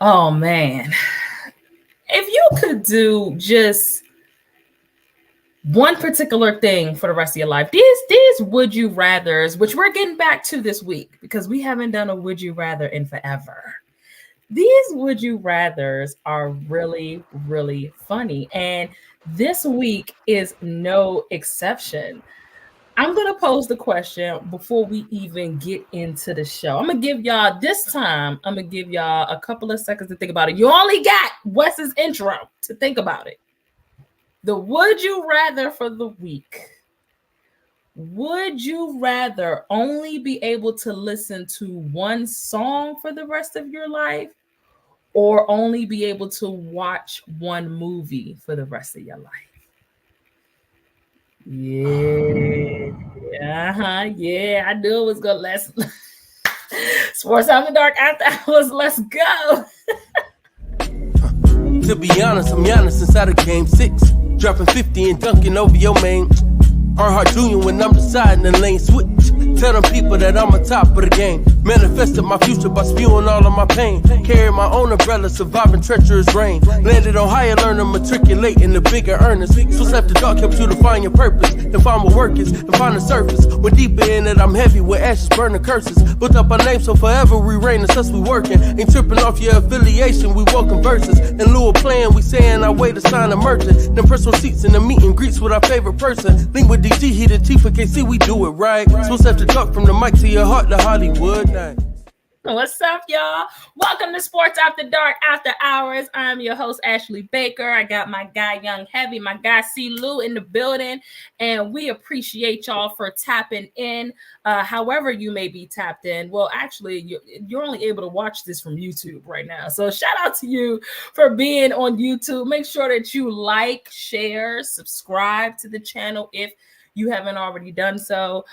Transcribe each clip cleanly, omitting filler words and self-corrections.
Oh man. If you could do just one particular thing for the rest of your life, these would you rathers, which we're getting back to this week because we haven't done a would you rather in forever. These would you rathers are really, really funny. And this week is no exception. I'm going to pose the question before we even get into the show. I'm going to give y'all this time, I'm going to give y'all a couple of seconds to think about it. You only got Wes's intro to think about it. The would you rather for the week. Would you rather only be able to listen to one song for the rest of your life or only be able to watch one movie for the rest of your life? Yeah. Yeah, I knew it was gonna last. Sports After Dark after hours. Let's go. To be honest, I'm Giannis inside of Game 6. Dropping 50 and dunking over your main. Earnhardt Jr. when I'm deciding the lane switch. Tell them people that I'm on top of the game. Manifested my future by spewing all of my pain. Carry my own umbrella, surviving treacherous rain. Landed on higher learner, matriculate in the bigger earnest. Switch after dark helps you to find your purpose. And find what work is, and find the surface. When deeper in it, I'm heavy with ashes, burning curses. Built up our name so forever we reign, it's us we working. Ain't tripping off your affiliation, we welcome verses. In lieu of playing, we saying our way to sign a merchant. Then personal seats in the meet and greets with our favorite person. Link with DG, he the chief, for KC, we do it right. Switch after talk from the mic to your heart to Hollywood. What's up, y'all? Welcome to Sports After Dark After Hours. I'm your host, Ashley Baker. I got my guy, Young Heavy, my guy, C. Lou in the building, and we appreciate y'all for tapping in. However you may be tapped in. Well, actually, you're only able to watch this from YouTube right now. So shout out to you for being on YouTube. Make sure that you like, share, subscribe to the channel if you haven't already done so.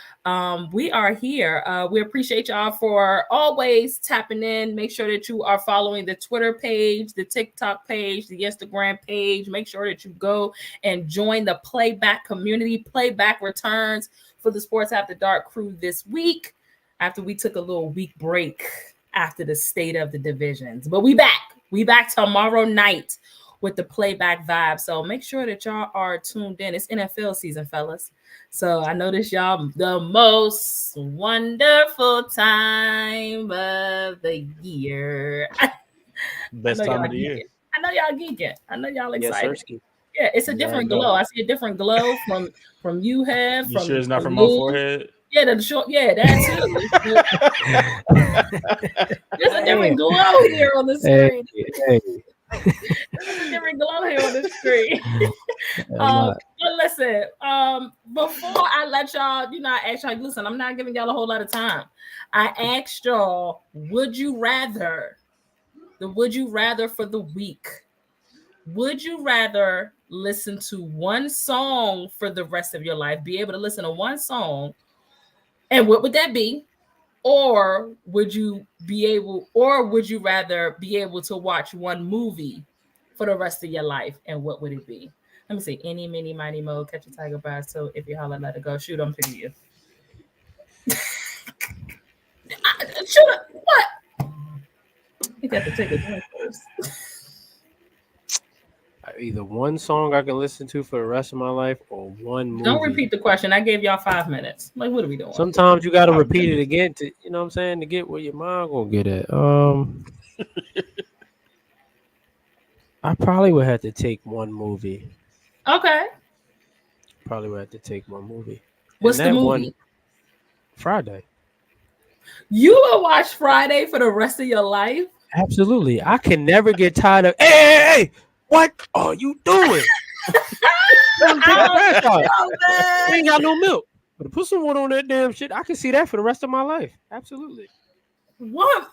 We are here. We appreciate y'all for always tapping in. Make sure that you are following the Twitter page, the TikTok page, the Instagram page. Make sure that you go and join the Playback community. Playback returns for the Sports After Dark crew this week after we took a little week break after the state of the divisions. But we back. We back tomorrow night with the Playback vibe. So make sure that y'all are tuned in. It's NFL season, fellas. So I noticed y'all the most wonderful time of the year. Best time of the year. I know y'all geeking. I know y'all excited. Yes, yeah, it's a different glow. I see a different glow from you, Have. You sure it's not from my forehead? Yeah, the short. Yeah, that too. There's a different glow here on the screen. Hey. There's a different glow here on the screen. But listen, before I let y'all, I asked y'all, listen, I'm not giving y'all a whole lot of time. I asked y'all, would you rather for the week? Would you rather listen to one song for the rest of your life, be able to listen to one song, and what would that be? Or would you rather be able to watch one movie for the rest of your life? And what would it be? Let me see. Any, mini, mighty, mo, catch a tiger by its toe. If you holler, let it go. Shoot, I'm picking you. Shoot, what? You got to take a drink first. Either one song I can listen to for the rest of my life or one movie. Don't repeat the question. I gave y'all 5 minutes. Like, what are we doing? Sometimes you got to repeat it again to, you know what I'm saying, to get where your mind gonna get at. I probably would have to take one movie. Okay. Probably would have to take one movie. What's the movie? Friday. You will watch Friday for the rest of your life? Absolutely. I can never get tired of. Hey! What are you doing? I ain't got no milk. But to put some water on that damn shit, I can see that for the rest of my life. Absolutely. What?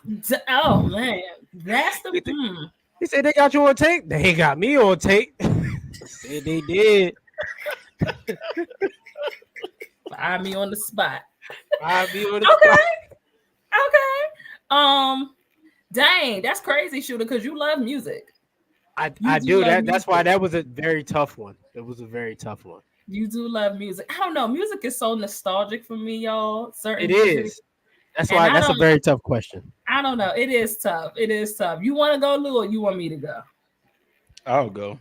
Oh, man. That's the... He said they got you on tape. They ain't got me on tape. Said they did. Find me on the spot. Find me on the spot. Okay. Dang, that's crazy, Shooter, because you love music. I do that. That's why that was a very tough one. It was a very tough one. You do love music. I don't know. Music is so nostalgic for me, y'all. It is. That's why that's a very tough question. I don't know. It is tough. It is tough. You want to go, Lou, or you want me to go? I'll go.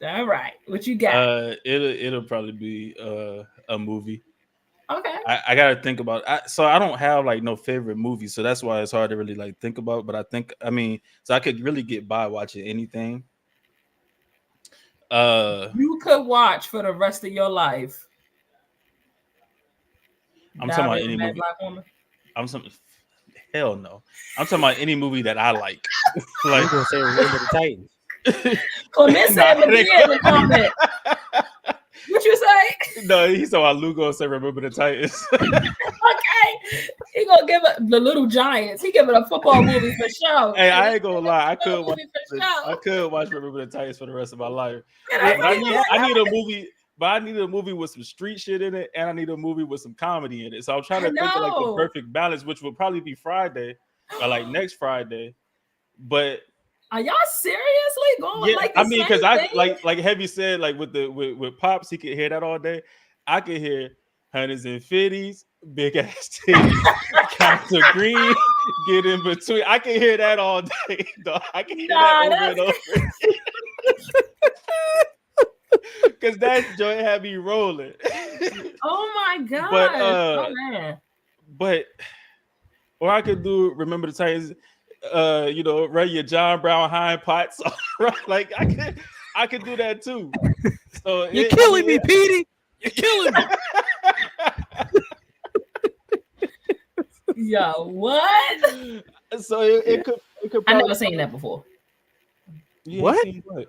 All right. What you got? It'll probably be a movie. Okay. I gotta think about it. So I don't have like no favorite movie, so that's why it's hard to really like think about. But so I could really get by watching anything. You could watch for the rest of your life. I'm talking about any movie. Black woman? Hell no. I'm talking about any movie that I like. Like I'm gonna say Remember the Titans. Clement said Medea in the comment. What you say? No, he's talking about Lugo said Remember the Titans. Okay. He gonna give it the Little Giants. He giving a football movie for sure. Hey, I ain't gonna lie. I could watch Remember the Titans for the rest of my life. I need a movie, but I need a movie with some street shit in it, and I need a movie with some comedy in it. So I'm trying to think of like the perfect balance, which would probably be Friday or like next Friday. But are y'all seriously going like the because I like Heavy said, like with Pops, he could hear that all day. I could hear hundreds and fifties, big ass titties, Captain Green, get in between. I can hear that all day, dog. I can hear that over and over. Because that joint had me rolling. Oh my god! But or I could do Remember the Titans. Run your John Brown hind pots. Like I could do that too. So you're killing me, Petey. You're killing me. Yo, what? So it could. I never seen that before. What? Remember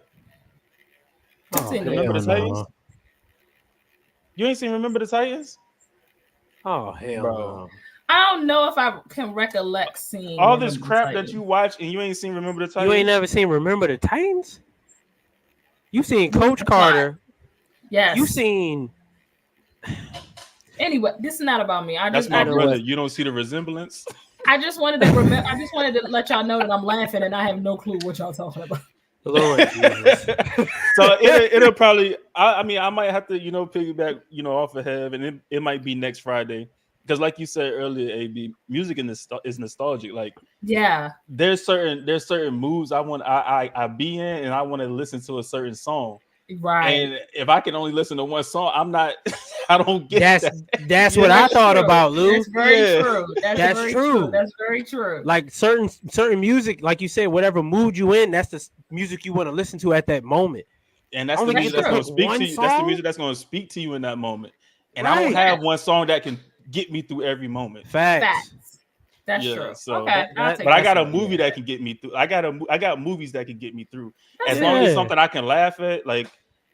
the Titans? You ain't seen Remember the Titans? Oh hell no. I don't know if I can recollect seeing all this crap that you watch and you ain't seen Remember the Titans. You ain't never seen Remember the Titans? You seen Coach Carter? Yes. You seen. Anyway, this is not about me. That's my brother. You don't see the resemblance. I just wanted to let y'all know that I'm laughing and I have no clue what y'all talking about. Lord Jesus. So it'll probably. I might have to piggyback off of Hev, and it might be next Friday. Because like you said earlier, AB, music is nostalgic. Like, yeah, there's certain moods I be in, and I want to listen to a certain song. Right. And if I can only listen to one song, I don't get that. That's what I thought about, Lou. That's very true. That's true. That's very true. Like certain music, like you said, whatever mood you in, that's the music you want to listen to at that moment. And that's the music that's going to speak to you. That's the music that's going to speak to you in that moment. And I don't have one song that can get me through every moment. Facts. That's true. So okay, but I got a movie that can get me through. I got movies that can get me through. As long as it's something I can laugh at, like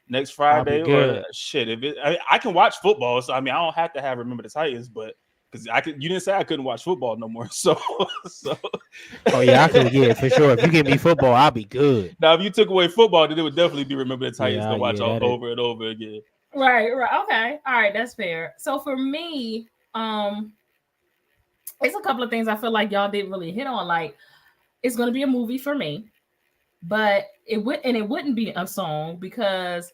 next Friday or shit. If I can watch football, so I don't have to have Remember the Titans, but because you didn't say I couldn't watch football no more. So. Oh yeah, I could get for sure. If you give me football, I'll be good. Now, if you took away football, then it would definitely be Remember the Titans to watch over and over again. Right. Okay. All right. That's fair. So for me, it's a couple of things I feel like y'all didn't really hit on. Like, it's going to be a movie for me, but it wouldn't be a song because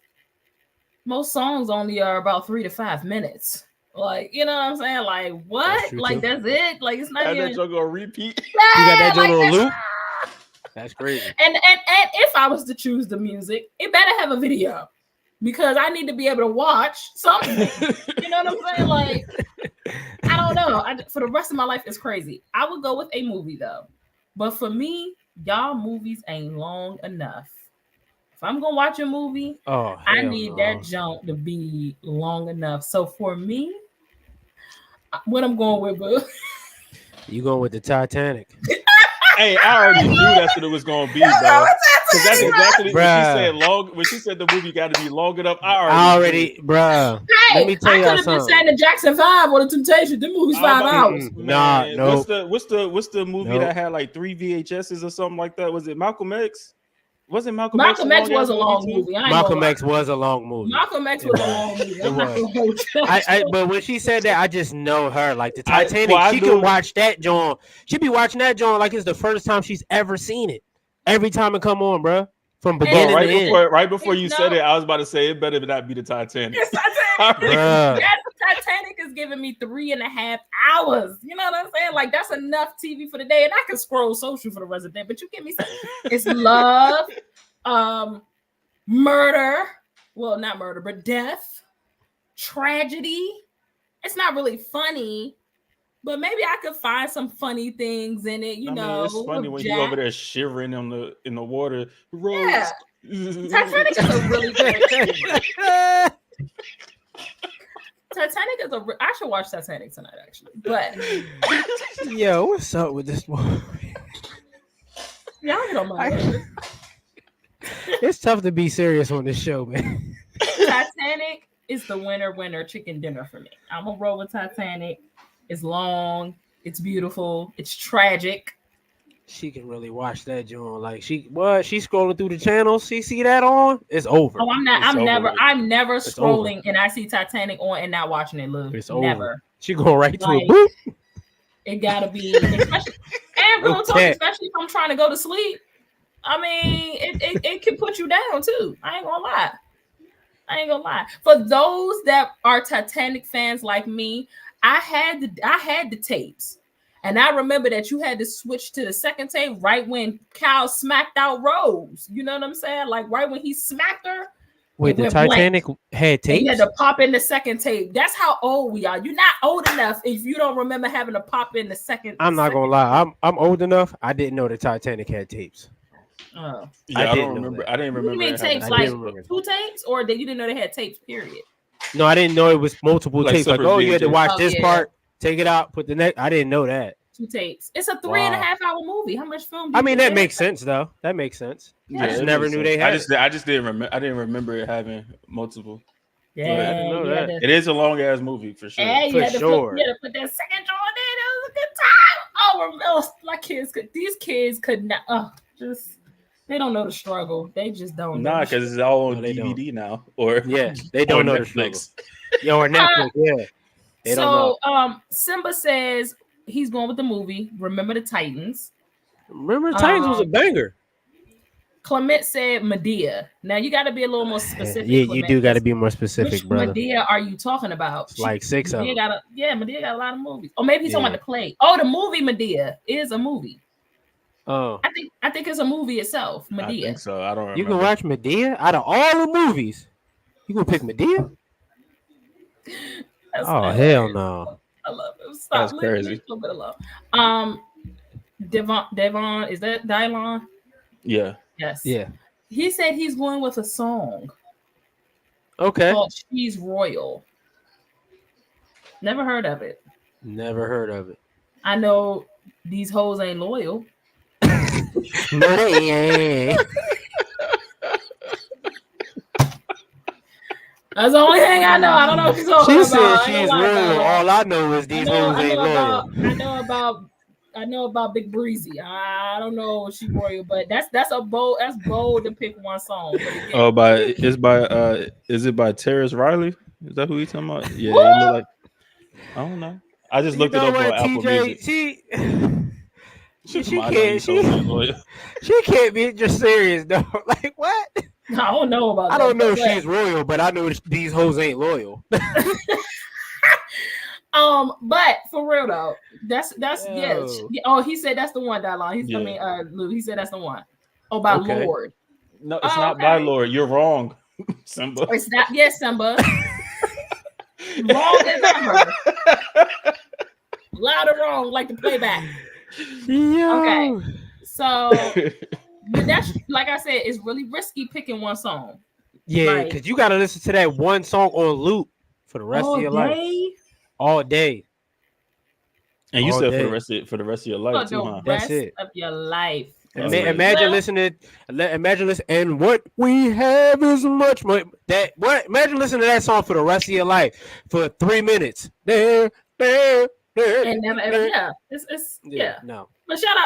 most songs only are about 3 to 5 minutes. Like, you know what I'm saying? Like, what? Like, that's it? Like, it's not even... that joke on repeat? You got that joke on loop? That's crazy. And if I was to choose the music, it better have a video because I need to be able to watch something. You know what I'm saying? Like, I don't know. For the rest of my life, it's crazy. I would go with a movie, though. But for me, y'all movies ain't long enough. If I'm going to watch a movie, I need that jump to be long enough. So for me, what I'm going with, boo? You going with the Titanic? Hey, I already knew that's what it was going to be, bro. Because that's exactly what she said. When she said the movie got to be long enough, I already bro. Hey, let me tell you something. I could have been saying the Jackson 5 or the Temptation. The movie's 5 hours. No. What's the movie that had like 3 VHSs or something like that? Was it Malcolm X? Wasn't Malcolm X? Malcolm X was a long movie. Malcolm X was a long movie. Malcolm X was a long movie. I'm not gonna hold you. But when she said that, I just know her. Like the Titanic, she can watch that joint. She be watching that joint like it's the first time she's ever seen it. Every time it come on, bro. From beginning to end. Right before you said it, I was about to say it better not be the Titanic. It's Titanic. That's the Titanic is giving me 3.5 hours. You know what I'm saying? Like that's enough TV for the day, and I can scroll social for the rest of the day. But you give me something. It's love, murder. Well, not murder, but death, tragedy. It's not really funny, but maybe I could find some funny things in it. You know, it's funny when you over there shivering in the water. Yeah. Titanic is a really good. Titanic is I should watch Titanic tonight, actually. But yo, what's up with this one? Y'all don't mind. It's tough to be serious on this show, man. Titanic is the winner chicken dinner for me. I'm gonna roll with Titanic. It's long, it's beautiful, it's tragic. She can really watch that joint. Like she's scrolling through the channels. She see that on, it's over. Oh, I'm never scrolling and I see Titanic on and not watching it, Lou. It's never. Over. She going right to it. Boop. It gotta be, especially if I'm trying to go to sleep. I mean, it can put you down too. I ain't gonna lie. For those that are Titanic fans like me, I had the tapes. And I remember that you had to switch to the second tape right when Cal smacked out Rose. You know what I'm saying? Like right when he smacked her. Wait, the Titanic had tapes? You had to pop in the second tape. That's how old we are. You're not old enough if you don't remember having to pop in the second. I'm not gonna lie. I'm old enough. I didn't know the Titanic had tapes. Oh, yeah, I don't remember. I didn't remember. You mean tapes like 2 tapes, or you didn't know they had tapes? Period. No, I didn't know it was multiple tapes. Like, oh, you had to watch this part, take it out, put the next. I didn't know that. 2 tapes. It's a 3.5 hour movie. How much film? I mean, that makes sense though. That makes sense. Yeah, I just never knew they had. I just didn't remember. I didn't remember it having multiple. Yeah, I didn't know that. It is a long ass movie for sure. Yeah, you had to put that second jaw in there. That was a good time. Oh, my kids could. These kids could not. They don't know the struggle. They just don't. Nah, because it's all on DVD now. Or they don't know Netflix. Or Netflix. Yeah. They don't know. Simba says he's going with the movie. Remember the Titans. Remember the Titans was a banger. Clement said Medea. Now you got to be a little more specific. Yeah, you do got to be more specific, Which brother. Medea are you talking about? Like 6 of them. Medea got a lot of movies. Or maybe he's talking about the play. Oh, the movie Medea is a movie. Oh, I think it's a movie itself. Medea. I think so. I don't remember. You can watch Medea out of all the movies. You gonna pick Medea? Hell no! I love it. Stop. That's crazy. Leave a little bit alone. Devon, is that Dylon? Yeah. Yes. Yeah. He said he's going with a song. Okay. Called "She's Royal." Never heard of it. Never heard of it. I know these hoes ain't loyal. No, they ain't. That's the only thing I know. I don't know what she's talking about. She said she's loyal. All I know is these hoes ain't loyal. I know about Big Breezy. I don't know if she's royal, but that's bold to pick one song. Is it by Terrence Riley? Is that who he's talking about? Yeah, I don't know. I just looked it up on Apple Music. She can't be just serious though. Like what? I don't know about. I don't know if she's royal, but I know these hoes ain't loyal. But for real though, that's yeah. Oh, he said that's the one, Dylon. Lou. He said that's the one. Oh, by Lord. No, it's not by Lord. You're wrong, Simba. It's not. Yes, Simba. Wrong as ever. Loud or wrong, like the playback. Yo. Okay, so but that's like I said, it's really risky picking one song. Yeah, because you gotta listen to that one song on loop for the rest of your life. All day. And you said for the rest of your life too, huh? That's it. Of your life. Imagine listening. And what we have is much more. Imagine listening to that song for the rest of your life for 3 minutes. There. And never ever, No. But shout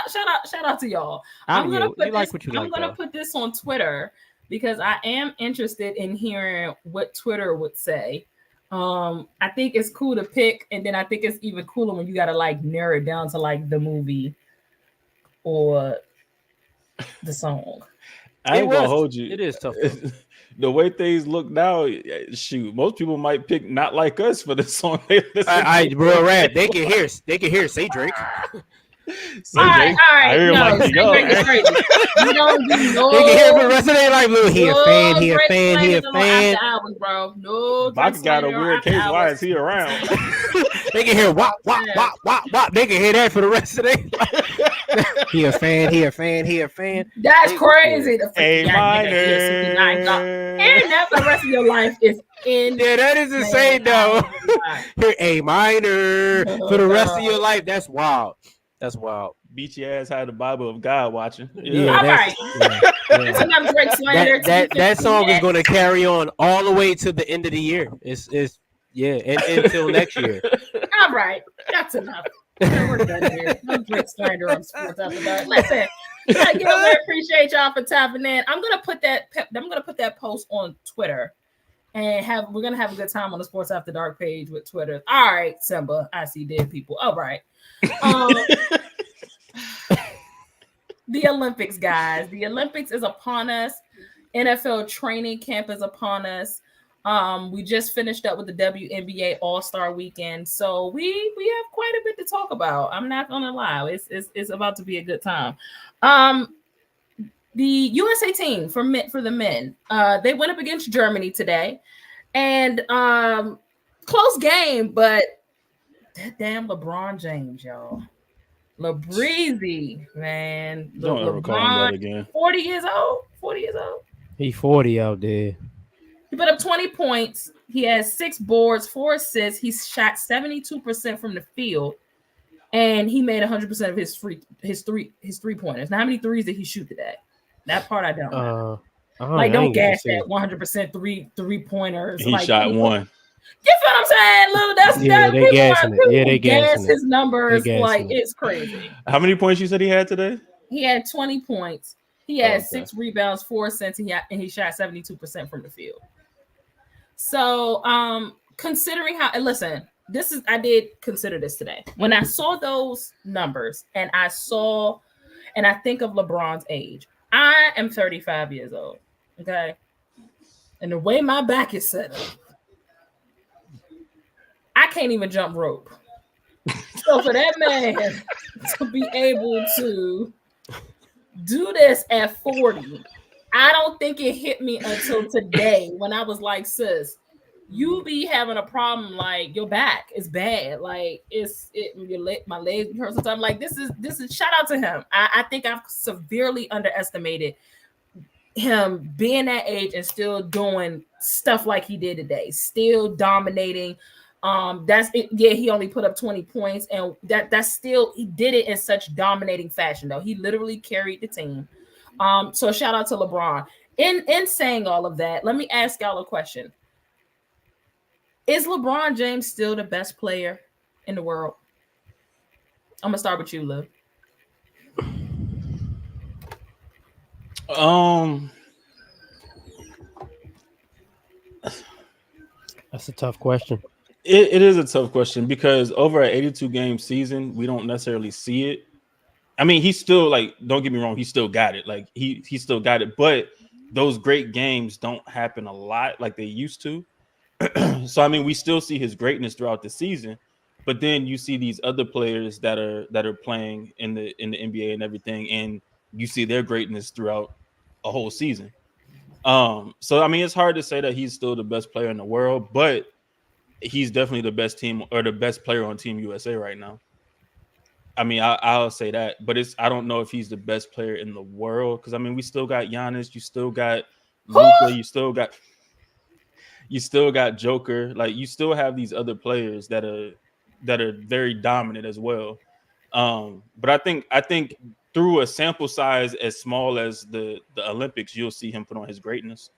out to y'all. I'm gonna put this on Twitter because I am interested in hearing what Twitter would say. I think it's cool to pick, and then I think it's even cooler when you gotta like narrow it down to like the movie or the song. I ain't gonna hold you. It is tough. The way things look now, shoot, most people might pick Not Like Us for the song. They bro, rap. They can hear. Say Drake. All right. I hear him like Drake is crazy. You don't do no. They can hear for the rest of their life. Little, he a fan. He a fan. After hours, bro. No. Baka got a weird case. Why is he around? They can hear wop. They can hear that for the rest of their life. He a fan. That's crazy. A minor. Hearing that for the rest of your life is insane. Yeah, that is insane though. Hear A minor for the rest of your life. That's wild. Beat your ass had the Bible of God watching. Yeah. All right. That's enough Drake slander. That song is going to carry on all the way to the end of the year. It's and until next year. All right, that's enough. We're done here. No Drake slander on Sports After Dark. Listen, I appreciate y'all for tapping in. I'm gonna put that post on Twitter, and we're gonna have a good time on the Sports After Dark page with Twitter. All right, Simba, I see dead people. All right. The Olympics, guys. The Olympics is upon us. NFL training camp is upon us. We just finished up with the WNBA All-Star Weekend, so we have quite a bit to talk about. I'm not gonna lie, it's about to be a good time. The USA team for the men, they went up against Germany today, and close game, but that damn LeBron James, y'all. LeBreezy, man. Don't ever call him that again. 40 years old. He 40 out there. He put up 20 points. He has 6 boards, 4 assists. He shot 72% from the field, and he made 100% of his three pointers. Now, how many threes did he shoot today? That part I don't know. Don't gas that 100% three pointers. He shot one. You feel what I'm saying, Lou? They gas his numbers. It's crazy. How many points you said he had today? He had 20 points. He had 6 rebounds, 4 assists, and he shot 72% from the field. So, considering I did consider this today. When I saw those numbers and I think of LeBron's age, I am 35 years old. Okay. And the way my back is set up, I can't even jump rope. So for that man to be able to do this at 40, I don't think it hit me until today when I was like, sis, you be having a problem, like your back is bad, like my legs hurt sometimes. Like this is shout out to him. I think I've severely underestimated him being that age and still doing stuff like he did today, still dominating. That's it. Yeah, he only put up 20 points, and that's still, he did it in such dominating fashion though. He literally carried the team. So shout out to LeBron. In saying all of that, let me ask y'all a question. Is LeBron James still the best player in the world? I'm gonna start with you, Lou. That's a tough question. It is a tough question because over an 82 game season, we don't necessarily see it. I mean, he's still don't get me wrong, he still got it. Like he still got it, but those great games don't happen a lot like they used to. So I mean, we still see his greatness throughout the season, but then you see these other players that are playing in the NBA and everything, and you see their greatness throughout a whole season. So I mean, it's hard to say that he's still the best player in the world, but he's definitely the best team or the best player on Team USA right now. I mean, I'll say that, but I don't know if he's the best player in the world because I mean, we still got Giannis, you still got Luka, you still got Joker. Like you still have these other players that are very dominant as well. But I think through a sample size as small as the Olympics, you'll see him put on his greatness.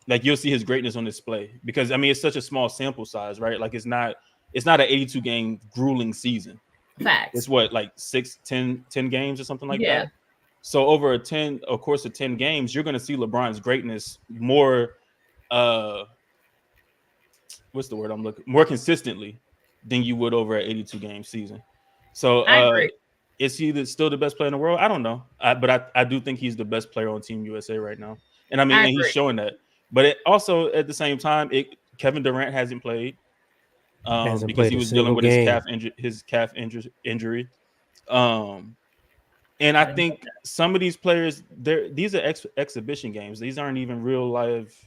Like you'll see his greatness on display because I mean it's such a small sample size, right? Like it's not an 82 game grueling season. Facts. It's what, like 10 games or something like that. So over a course of 10 games, you're going to see LeBron's greatness more more consistently than you would over an 82 game season. So I agree. Is he still the best player in the world? I don't know. But I do think he's the best player on Team USA right now. And I mean, and he's showing that. But it also at the same time, Kevin Durant hasn't played because he was dealing with his calf injury. And I think some of these players, these are exhibition games. These aren't even real life.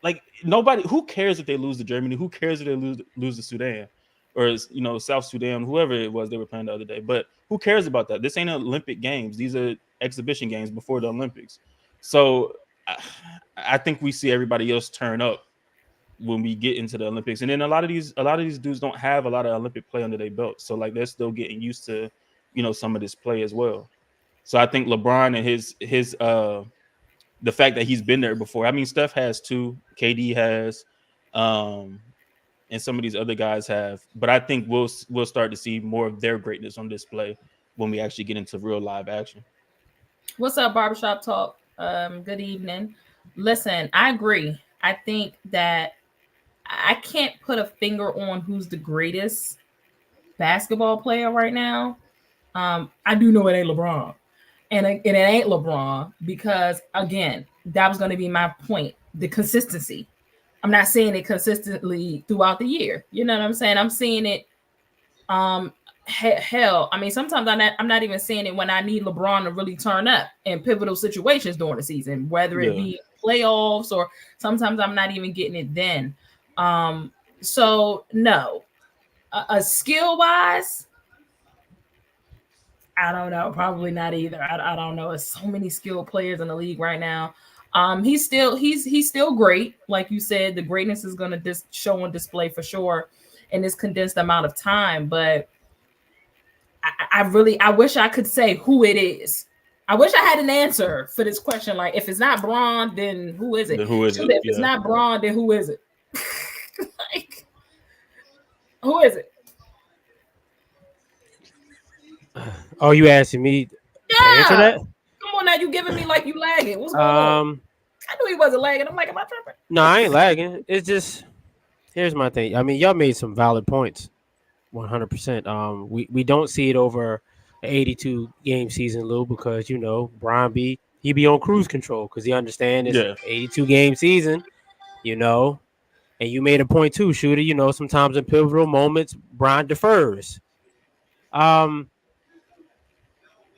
Like nobody, who cares if they lose to Germany? Who cares if they lose to Sudan or South Sudan, whoever it was they were playing the other day? But who cares about that? This ain't Olympic games. These are exhibition games before the Olympics. So I think we see everybody else turn up when we get into the Olympics. And then a lot of these dudes don't have a lot of Olympic play under their belt. So like they're still getting used to, some of this play as well. So I think LeBron and his the fact that he's been there before. I mean, Steph has too, KD has, and some of these other guys have. But I think we'll start to see more of their greatness on display when we actually get into real live action. What's up, Barbershop Talk? Good evening. Listen, I agree. I think that I can't put a finger on who's the greatest basketball player right now. I do know it ain't LeBron. And it ain't LeBron because, again, that was going to be my point, the consistency. I'm not seeing it consistently throughout the year. You know what I'm saying? I'm seeing it, hell, I mean, sometimes I'm not even seeing it when I need LeBron to really turn up in pivotal situations during the season, whether it be playoffs or sometimes I'm not even getting it then. So, no. A skill-wise, I don't know. Probably not either. I don't know. There's so many skilled players in the league right now. He's still great. Like you said, the greatness is going to show on display for sure in this condensed amount of time. But I wish I could say who it is. I wish I had an answer for this question. Like, if it's not Braun, then who is it? If it's not Braun, then who is it? Like, who is it? Oh, you asking me to answer that? Come on now, you giving me like you lagging. What's going on? I knew he wasn't lagging. I'm like, am I tripping? No, I ain't lagging. It's just, here's my thing. I mean, y'all made some valid points. 100%. We don't see it over an 82 game season, Lou, because Brian he be on cruise control because he understands it's an 82 game season, and you made a point too, Shooter. Sometimes in pivotal moments, Brian defers.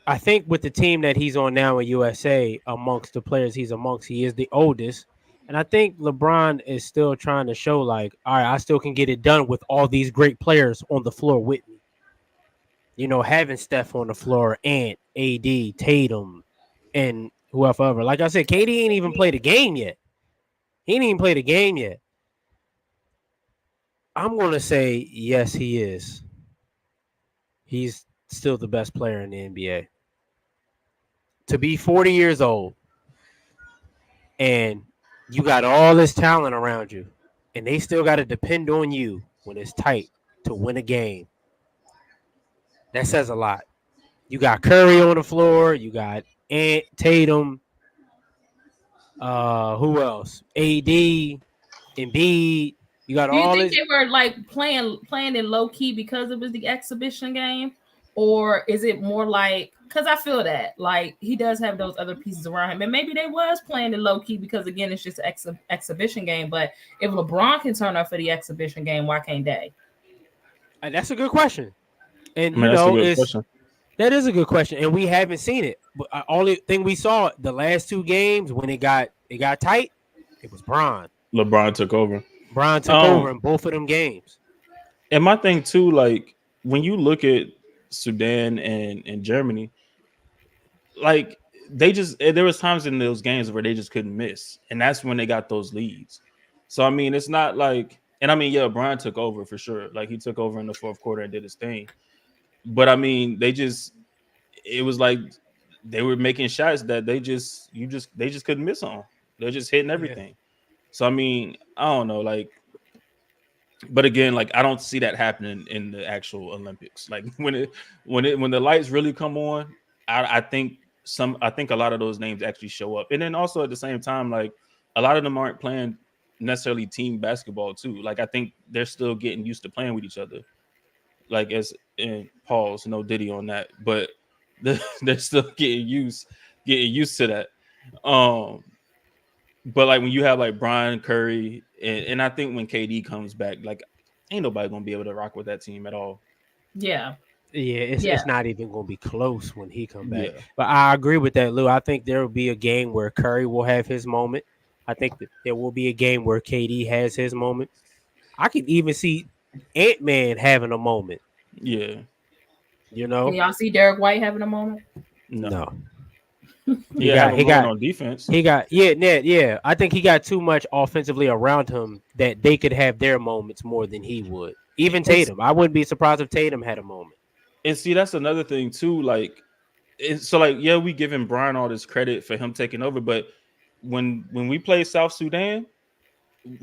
I think with the team that he's on now in USA, amongst the players he is the oldest. And I think LeBron is still trying to show like, all right, I still can get it done with all these great players on the floor with me. Having Steph on the floor and AD, Tatum, and whoever. Like I said, KD ain't even played a game yet. I'm going to say, yes, he is. He's still the best player in the NBA. To be 40 years old and you got all this talent around you and they still got to depend on you when it's tight to win a game. That says a lot. You got Curry on the floor. You got Tatum. Who else? AD, Embiid. You got all this. Do you think they were like playing in low key because it was the exhibition game? Or is it more like, because I feel that like he does have those other pieces around him, and maybe they was playing in low key because again it's just an exhibition game. But if LeBron can turn up for the exhibition game, why can't they? That's a good question, and that is a good question, and we haven't seen it. But only thing we saw the last two games when it got tight, it was Bron. LeBron took over. Bron took over in both of them games. And my thing too, like when you look at Sudan and Germany, like there was times in those games where they just couldn't miss, and that's when they got those leads. So I mean, it's not like, and I mean, yeah, Brian took over for sure. Like he took over in the fourth quarter and did his thing. But I mean, it was like they were making shots that they just couldn't miss on. They're just hitting everything. Yeah. So I mean, I don't know, like. But again, like I don't see that happening in the actual Olympics. Like when the lights really come on, I think a lot of those names actually show up. And then also at the same time, like a lot of them aren't playing necessarily team basketball too. Like I think they're still getting used to playing with each other. like as in pause, no Diddy on that, but they're still getting used to that. But like when you have like Brian Curry, and I think when KD comes back, like ain't nobody gonna be able to rock with that team at all. Yeah. It's not even going to be close when he come back. Yeah. But I agree with that, Lou. I think there will be a game where Curry will have his moment. I think that there will be a game where KD has his moment. I could even see Ant-Man having a moment. Yeah. You know? Can y'all see Derek White having a moment? No. He got on defense. Yeah. I think he got too much offensively around him that they could have their moments more than he would. Even Tatum. I wouldn't be surprised if Tatum had a moment. And see, that's another thing too. Like, so like, yeah, we giving Brian all this credit for him taking over, but when we play South Sudan,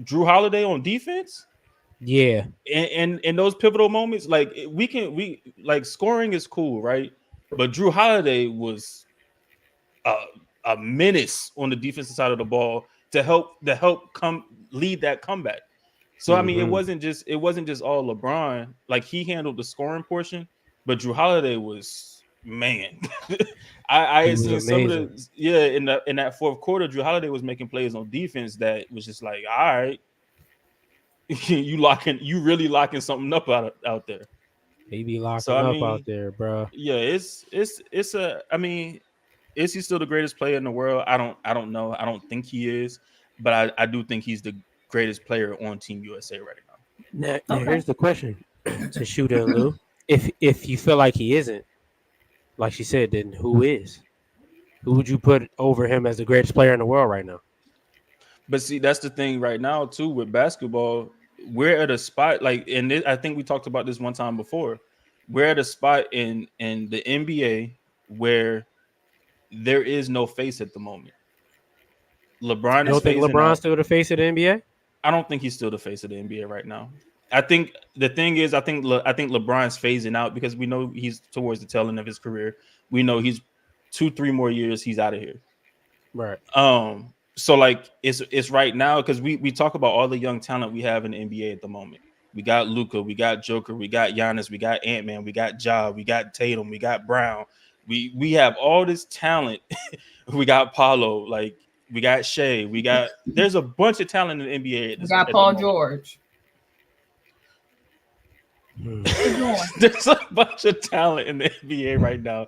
Drew Holiday on defense, yeah, and in those pivotal moments, like we like scoring is cool, right? But Drew Holiday was a menace on the defensive side of the ball to help come lead that comeback. So I mean, it wasn't just all LeBron. Like he handled the scoring portion. But Drew Holiday was, man. I had seen some of the in that fourth quarter, Drew Holiday was making plays on defense that was just like, all right, you really locking something up out there. He be locking up out there, bro. Yeah, it's I mean, is he still the greatest player in the world? I don't know. I don't think he is, but I do think he's the greatest player on Team USA right now. Now here's the question to shoot in, Lou. If you feel like he isn't, like she said, then who is? Who would you put over him as the greatest player in the world right now? But see, that's the thing right now too with basketball. We're at a spot like, and I think we talked about this one time before. We're at a spot in the NBA where there is no face at the moment. LeBron. You don't think LeBron's still the face of the NBA? I don't think he's still the face of the NBA right now. I think the thing is, I think LeBron's phasing out because we know he's towards the tail end of his career. We know he's 2-3 more years, he's out of here. Right. So like it's right now because we talk about all the young talent we have in the NBA at the moment. We got Luka, we got Joker, we got Giannis, we got Ant-Man, we got Ja, we got Tatum, we got Brown. We have all this talent. We got Paulo, like we got Shea, there's a bunch of talent in the NBA. We got Paul George. There's a bunch of talent in the NBA right now,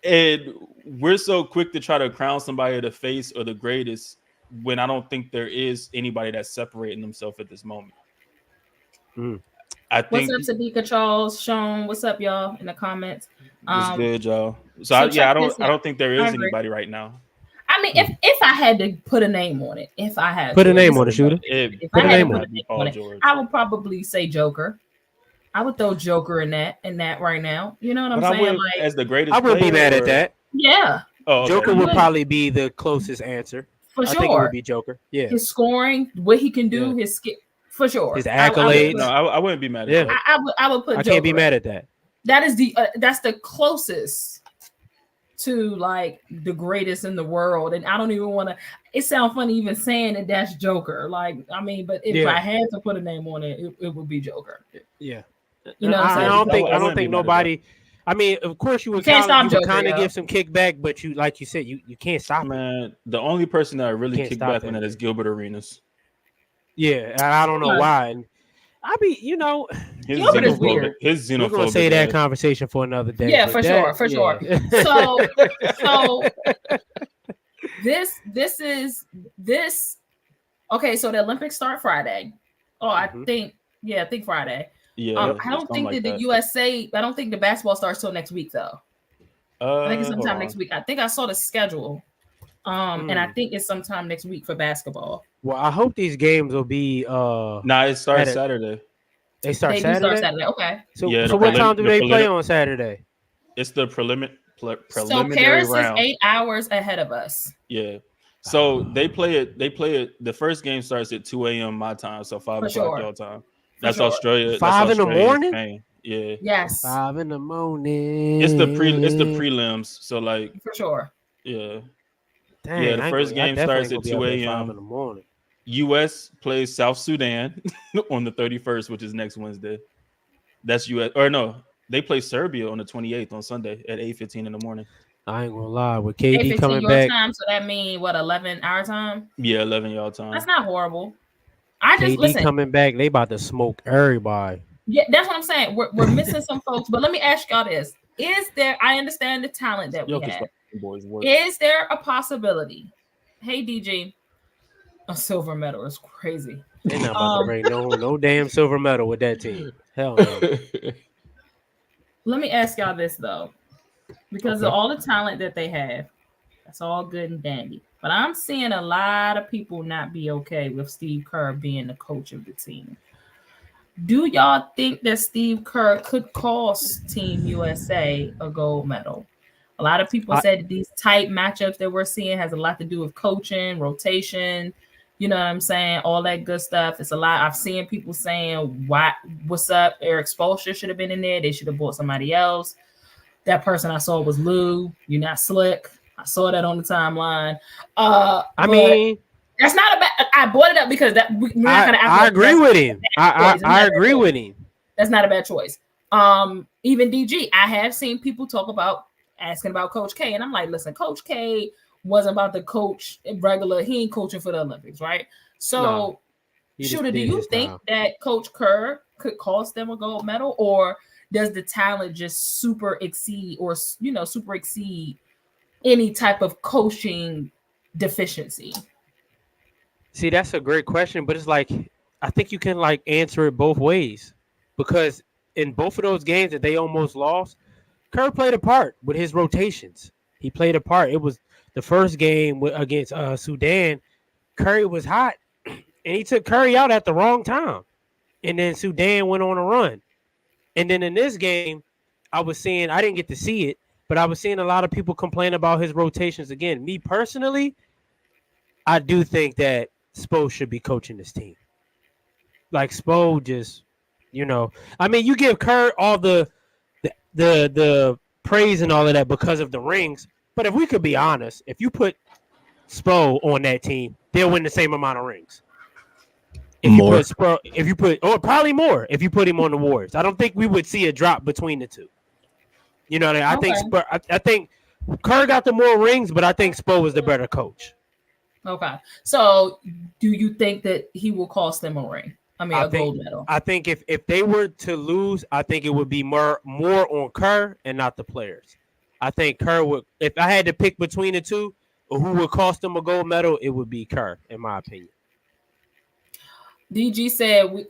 and we're so quick to try to crown somebody the face or the greatest when I don't think there is anybody that's separating themselves at this moment. I think. What's up, Sadiqa Charles, Sean? What's up, y'all? In the comments. What's good, y'all? So I don't think there is anybody right now. I mean, if I had to put a name on it, if I had put a name on it, shooter. If I had to put a name on it, I would probably say Joker. I would throw Joker in that right now. You know what I'm saying? Like as the greatest, I wouldn't be mad at that. Yeah. Oh, okay. Joker would probably be the closest answer. For sure. I think it would be Joker. Yeah. His scoring, what he can do, his skill, for sure. His accolades. I wouldn't be mad at that. I would put. I can't be mad at that. That is that's the closest to like the greatest in the world, and I don't even want to. It sounds funny even saying that that's Joker. Like I mean, but if I had to put a name on it, it would be Joker. Yeah. You know what I'm saying? I don't think nobody. I mean, of course you would kind of give some kickback, but you like you said, you can't stop it. Man, the only person that really kicked back on that is Gilbert Arenas. Yeah, I don't know why. And I be, Gilbert is weird. His xenophobia. We're gonna say that conversation for another day. Yeah, for sure. So this is. Okay, so the Olympics start Friday. Oh, I think Friday. Yeah, I don't think that the USA. I don't think the basketball starts till next week though. I think it's sometime next week. I think I saw the schedule, and I think it's sometime next week for basketball. Well, I hope these games will be. It starts Saturday. They start Saturday. Start Saturday. Okay. So what time do they play on Saturday? It's the preliminary so Paris round. Is 8 hours ahead of us. Yeah. So they play it. The first game starts at 2 a.m. my time, so 5 o'clock your time. That's Australia. 5 in the morning. Spain. Yeah. Yes. 5 in the morning. It's the prelims. So like for sure. Yeah. Dang, yeah. The first game starts at 2 a.m. 5 in the morning. U.S. plays South Sudan on the 31st, which is next Wednesday. That's US or no, they play Serbia on the 28th on Sunday at 8:15 in the morning. I ain't gonna lie, with KD 8:15 coming your back, time, so that means what, 11 our time? Yeah, 11 y'all time. That's not horrible. I just KD listen. coming back, they about to smoke everybody. Yeah, that's what I'm saying. We're missing some folks, but let me ask y'all this: is there? I understand the talent that we have. Boys work. Is there a possibility? Hey, DG, a silver medal is crazy. They're not about to bring no damn silver medal with that team. Hell no. Let me ask y'all this though, because of all the talent that they have, that's all good and dandy. But I'm seeing a lot of people not be okay with Steve Kerr being the coach of the team. Do y'all think that Steve Kerr could cost Team USA a gold medal? A lot of people said that these tight matchups that we're seeing has a lot to do with coaching, rotation, you know what I'm saying? All that good stuff. It's a lot. I've seen people saying, what's up? Eric Spoelstra should have been in there. They should have bought somebody else. That person I saw was Lou. You're not slick. I saw that on the timeline. I mean, that's not a bad. I brought it up because that we're not gonna. I agree with him. I agree with him. That's not a bad choice. Even DG, I have seen people talk about asking about Coach K, and I'm like, listen, Coach K wasn't about to coach regular. He ain't coaching for the Olympics, right? So, Shooter, do you think that Coach Kerr could cost them a gold medal, or does the talent just super exceed any type of coaching deficiency? See, that's a great question, but it's like I think you can like answer it both ways, because in both of those games that they almost lost, Kerr played a part with his rotations. He played a part. It was the first game against Sudan. Curry was hot, and he took Curry out at the wrong time, and then Sudan went on a run. And then in this game, I didn't get to see it, but I was seeing a lot of people complain about his rotations again. Me personally, I do think that Spo should be coaching this team. Like Spo just, I mean, you give Kerr all the praise and all of that because of the rings, but if we could be honest, if you put Spo on that team, they'll win the same amount of rings. Probably more if you put him on the Warriors. I don't think we would see a drop between the two. You know what I mean? I think Kerr got the more rings, but I think Spo was the better coach. Okay. So do you think that he will cost them a ring? A gold medal. I think if they were to lose, I think it would be more on Kerr and not the players. I think Kerr would, if I had to pick between the two, or who would cost them a gold medal, it would be Kerr, in my opinion. DG said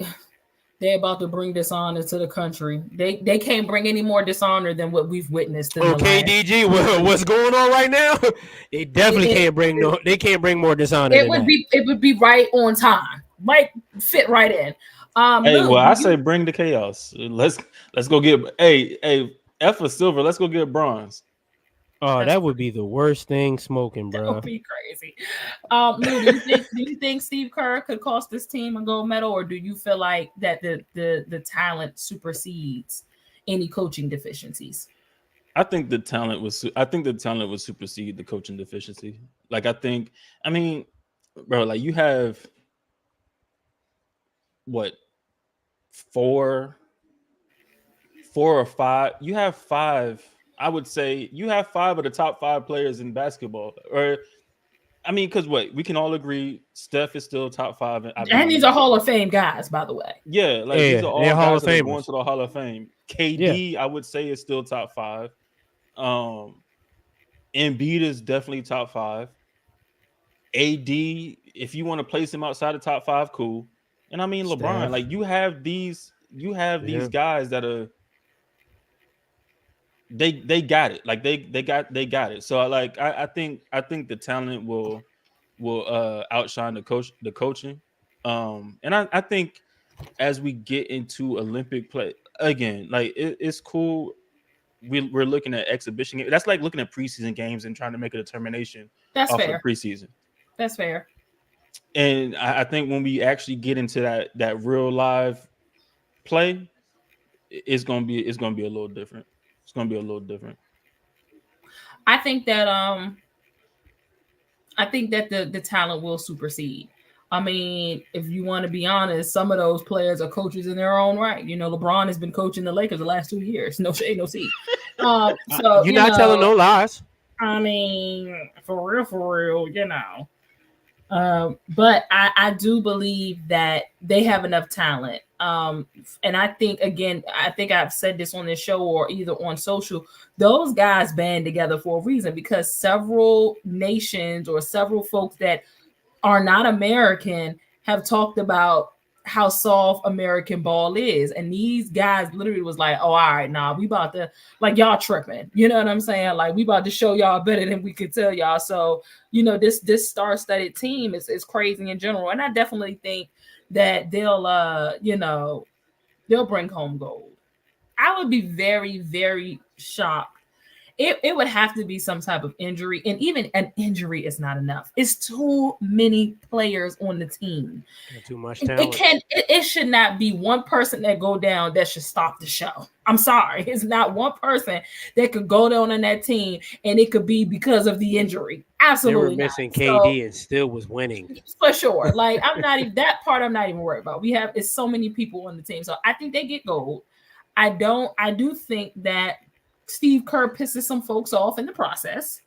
they're about to bring dishonor to the country. They can't bring any more dishonor than what we've witnessed. Okay, DG, what's going on right now? They definitely can't bring They can't bring more dishonor. It would be right on time. Might fit right in. I say bring the chaos. Let's go get F for silver. Let's go get bronze. Oh, that would be the worst thing smoking, bro. That would be crazy. Lou, do you think Steve Kerr could cost this team a gold medal, or do you feel like that the talent supersedes any coaching deficiencies? I think the talent would supersede the coaching deficiency. Like bro, you have what, four or five? You have five. I would say you have five of the top 5 players in basketball. Because we can all agree Steph is still top 5. And these are Hall of Fame guys, by the way. Yeah, these are all guys that are going to the Hall of Fame. KD, I would say, is still top 5. Embiid is definitely top 5. AD, if you want to place him outside the top 5, cool. And LeBron, Steph. You have these guys that are they got it. They got it. So I think the talent will outshine the coaching. And I think as we get into Olympic play again, it's cool. We're looking at exhibition games. That's like looking at preseason games and trying to make a determination. That's off fair. Of preseason. That's fair. And I think when we actually get into that real live play, it's gonna be a little different. It's gonna be a little different. I think that the talent will supersede. I mean, if you want to be honest, some of those players are coaches in their own right. You know, LeBron has been coaching the Lakers the last 2 years. No shade, no seat. So you're not telling no lies. I mean, for real, you know. But I do believe that they have enough talent. And I think, again, I think I've said this on this show or either on social, those guys band together for a reason, because several nations or several folks that are not American have talked about how soft American ball is. And these guys literally was like, oh, all right, nah, we about to, like, y'all tripping. You know what I'm saying? Like, we about to show y'all better than we could tell y'all. So, you know, this star-studded team is crazy in general. And I definitely think that they'll, you know, they'll bring home gold. I would be very, very shocked. It would have to be some type of injury, and even an injury is not enough. It's too many players on the team. Too much talent. It should not be one person that go down that should stop the show. I'm sorry, it's not one person that could go down on that team, and it could be because of the injury. Absolutely, they were missing KD and still was winning for sure. Like, I'm not even that part. I'm not even worried about. It's so many people on the team, so I think they get gold. I do think that Steve Kerr pisses some folks off in the process.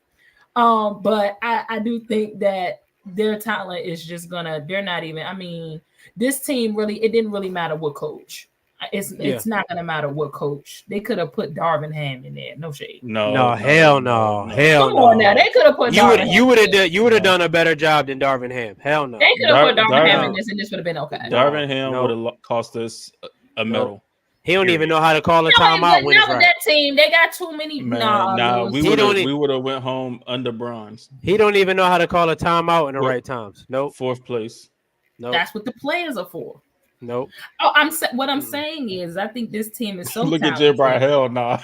But I do think that their talent is just they're not even, I mean, this team really, it didn't really matter what coach. It's not gonna matter what coach. They could have put Darvin Ham in there. No shade. No, hell no. Come on now. They could have put you would have done a better job than Darvin Ham. Hell no. They could have put Darvin Ham in this, and this would have been okay. Darvin Ham would have cost us a medal. He don't even know how to call a timeout when it's right. That team, they got too many. We would have went home under bronze. He don't even know how to call a timeout in the right times. Nope. 4th place. Nope. That's what the players are for. Nope. Oh, what I'm saying is, I think this team is so. Look at Jay Bryant. Hell nah.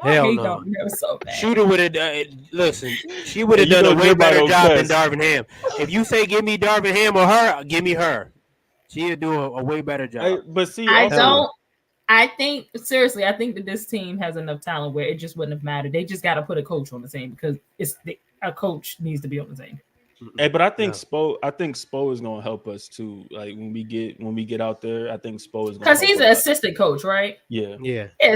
Hell no. So bad. Shooter would have listen. She would have done a way better job than Darvin Ham. If you say give me Darvin Ham or her, give me her. She'll do a way better job. Hey, but see, I think seriously, I think that this team has enough talent where it just wouldn't have mattered. They just got to put a coach on the team because a coach needs to be on the team. Hey, but I think Spo is gonna help us too. Like when we get out there, I think Spo is gonna, because he's an assistant coach, right? Yeah.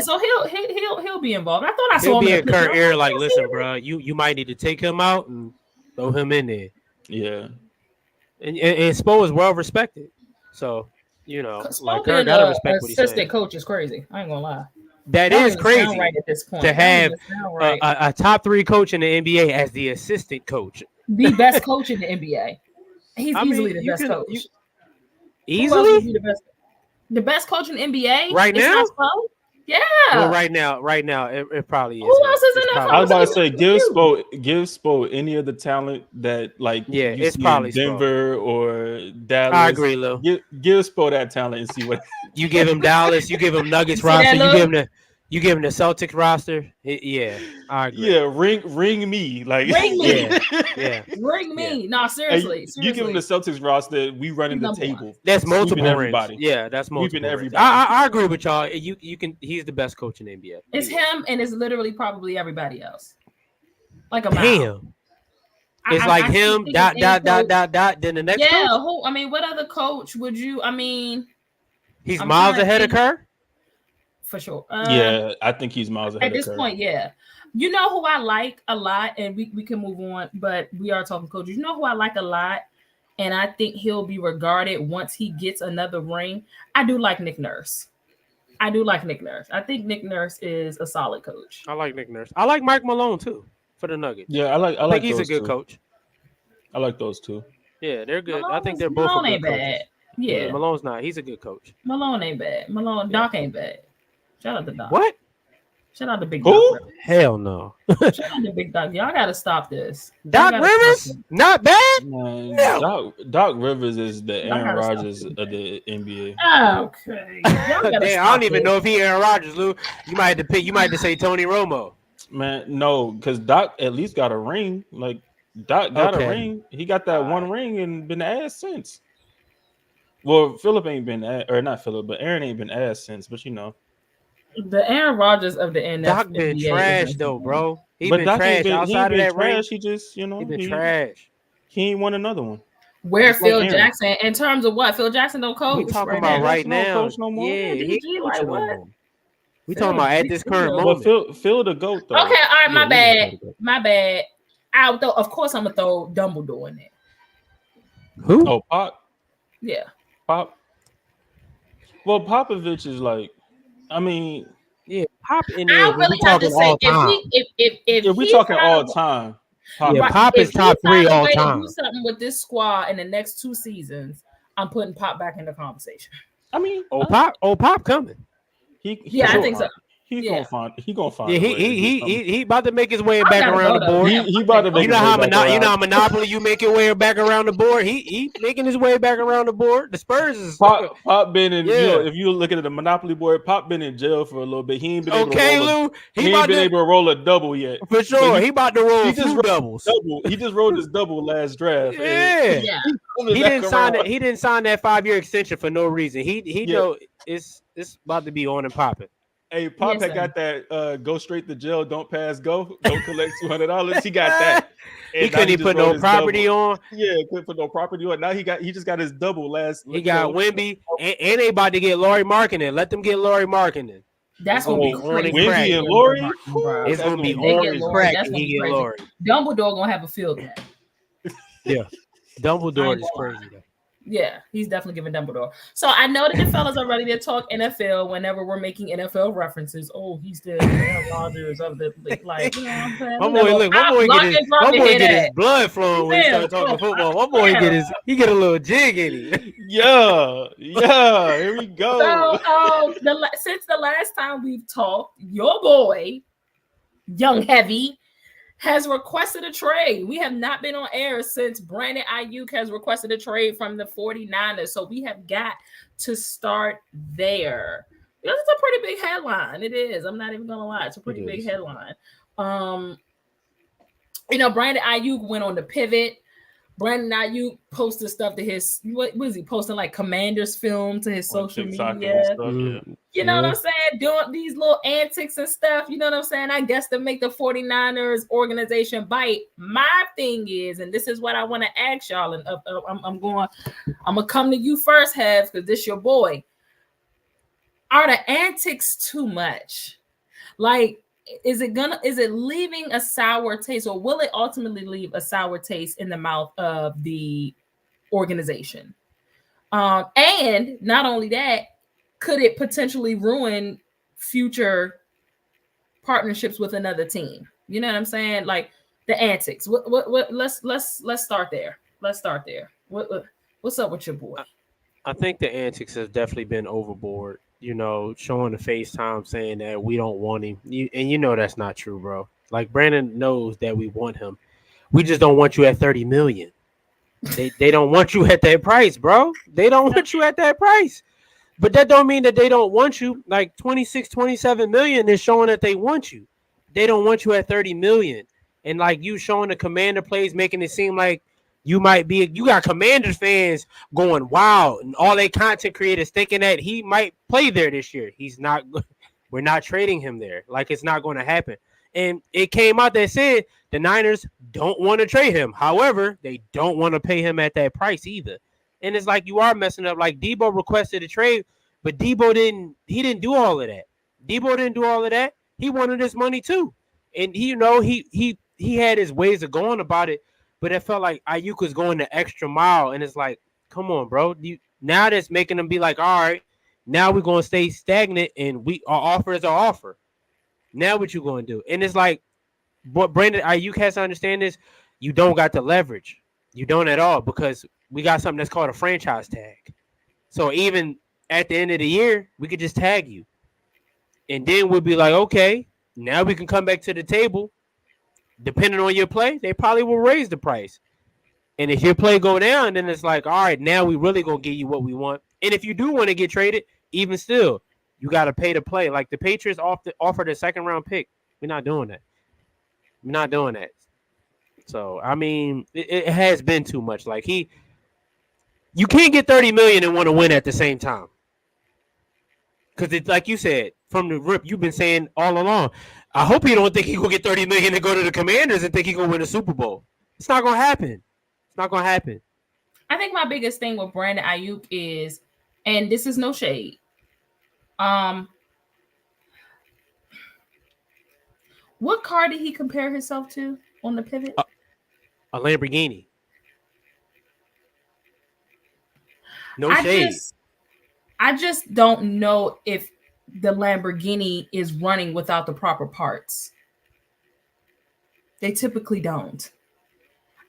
So he'll be involved. I thought I saw he'll him be in Kurt ear like, listen, bro, you might need to take him out and throw him in there. Yeah. And Spo is well respected. So, you know, like Kurt gotta respect what he said. Assistant coach is crazy. I ain't gonna lie. That is crazy right at this point. To have a top 3 coach in the NBA as the assistant coach. The best coach in the NBA. He's easily the best coach. Easily? The best coach in the NBA? Right now? Yeah. Well, right now, it probably is. Who else is in that? I was about to say, give Spo any of the talent that, like, it's probably Denver Spo. Or Dallas. I agree, Lil. Give Spo that talent and see what you give him. Dallas, you give him Nuggets roster, you give him the Celtics roster. Yeah, I agree. Yeah, ring me, like ring me, yeah, ring me. No, seriously, you give him the Celtics roster. We running the table. That's multiple everybody. Yeah, that's multiple. Everybody. I agree with y'all. You can. He's the best coach in the NBA. It's him, and it's literally probably everybody else. Like a damn. It's like him. Dot. Then the next. Yeah. coach? Who? I mean, what other coach would you? I mean, he's miles ahead of Kerr. For sure. Yeah, I think he's miles ahead at this point. Yeah, you know who I like a lot, and we can move on, but we are talking coaches. You know who I like a lot, and I think he'll be regarded once he gets another ring. I do like Nick Nurse. I think Nick Nurse is a solid coach. I like Nick Nurse. I like Mike Malone too for the Nuggets. Yeah, I think he's a good coach. I like those two. Yeah, they're good. I think they're both. Malone good ain't coaches. bad. Yeah, Malone's not. He's a good coach. Malone ain't bad. Doc ain't bad. Shout out to Doc. What? Shout out to Big Doc. Hell no. Shout out to Big Doc. Y'all gotta stop this. Doc Rivers? Not bad. Man, no. Doc Rivers is the Aaron Rodgers of the NBA. Okay. Damn, I don't even know if he Aaron Rodgers, Lou. You might have to say Tony Romo. Man, no, because Doc at least got a ring. Like Doc got a ring. He got that one ring and been asked since. Well, Philip ain't been or not Philip, but Aaron ain't been asked since. But you know, the Aaron Rodgers of the NFL. Doc been trash though, bro. He been Doc trash outside of that trash. ring. He just, he been trash. He ain't won another one. Where Phil Jackson, in terms of what? Phil Jackson don't coach. We talking about right now. No more. Yeah, he like what? No more. We talking about at this current moment. But Phil the GOAT though. Okay, all right, my bad. Of course, I'm gonna throw Dumbledore in there. Who? Oh, Pop. Yeah, Pop. Well, Popovich is like, I mean, yeah, Pop in there. I really have to say, if we talking all time, Pop is top 3 all time. To do something with this squad in the next 2 seasons, I'm putting Pop back in the conversation. I mean, Pop coming. I think so. He gonna find. Yeah, he about to make his way back around the board. He about to make. You know how Monopoly you make your way back around the board. He making his way back around the board. The Spurs is Pop been in. If you look at the Monopoly board, Pop been in jail for a little bit. He ain't been able to roll a double yet. For sure, he about to roll 2 doubles. He just rolled his double last draft. Yeah. He didn't sign that 5-year extension for no reason. He know it's about to be on and popping. Hey, Pop had got that go straight to jail, don't pass go, don't collect $200. He got that. And he couldn't put no property on. Yeah, couldn't put no property on. Now he just got his double last. He got Wemby, and they about to get Laurie Markkinen. Let them get Laurie Markkinen. That's gonna be on and crack. And Laurie, it's gonna be on and crack. And he get Laurie. Dumbledore gonna have a field day. Yeah, Dumbledore is crazy. Yeah, he's definitely giving Dumbledore. So I know that the fellas are ready to talk NFL whenever we're making NFL references. Oh, he's the Rodgers of the like. You know what I'm saying? My boy get his blood flowing when he start talking football. My boy get a little jig in it. Yeah. Here we go. So since the last time we've talked, your boy, Young Heavy, has requested a trade. We have not been on air since Brandon Ayuk has requested a trade from the 49ers. So we have got to start there. This is a pretty big headline. It is. I'm not even going to lie. It's a pretty big headline. Brandon Ayuk went on the pivot. Brandon Ayuk posted stuff to his, what was he posting, like Commanders film to his social media? You know what I'm saying? Doing these little antics and stuff. You know what I'm saying? I guess to make the 49ers organization bite. My thing is, and this is what I want to ask y'all, and I'm going to come to you first, Hev, because this your boy. Are the antics too much? Like, is it leaving a sour taste, or will it ultimately leave a sour taste in the mouth of the organization? And not only that, could it potentially ruin future partnerships with another team? You know what I'm saying? Like the antics. Let's start there. What's up with your boy? I think the antics has definitely been overboard. You know, showing the FaceTime saying that we don't want him. And you know that's not true, bro. Like, Brandon knows that we want him. We just don't want you at $30 million. They don't want you at that price, bro. They don't want you at that price. But that don't mean that they don't want you. Like 26, 27 million is showing that they want you. They don't want you at 30 million. And like you showing the Commander plays, making it seem like you got Commanders fans going, wow, and all they content creators thinking that he might play there this year. He's not. We're not trading him there. Like, it's not going to happen. And it came out that said the Niners don't want to trade him. However, they don't want to pay him at that price either. And it's like you are messing up. Like, Debo requested a trade, but Debo didn't do all of that. Debo didn't do all of that. He wanted his money too. And he had his ways of going about it. But it felt like Ayuk was going the extra mile, and it's like, come on, bro. Now that's making them be like, all right, now we're going to stay stagnant, and our offer is our offer. Now what you going to do? And it's like, what Brandon Ayuk has to understand is you don't got the leverage. You don't at all, because we got something that's called a franchise tag. So even at the end of the year, we could just tag you. And then we'll be like, okay, now we can come back to the table. Depending on your play, they probably will raise the price. And if your play go down, then it's like, all right, now we really going to give you what we want. And if you do want to get traded, even still, you got to pay to play. Like the Patriots offered a second-round pick. We're not doing that. So, I mean, it has been too much. Like, you can't get $30 million and want to win at the same time. Because, like you said, from the rip, you've been saying all along, I hope you don't think he's going to get $30 million and go to the Commanders and think he's going to win a Super Bowl. It's not going to happen. I think my biggest thing with Brandon Ayuk is, and this is no shade, what car did he compare himself to on the pivot? A Lamborghini. No shade. I just don't know if the Lamborghini is running without the proper parts. They typically don't.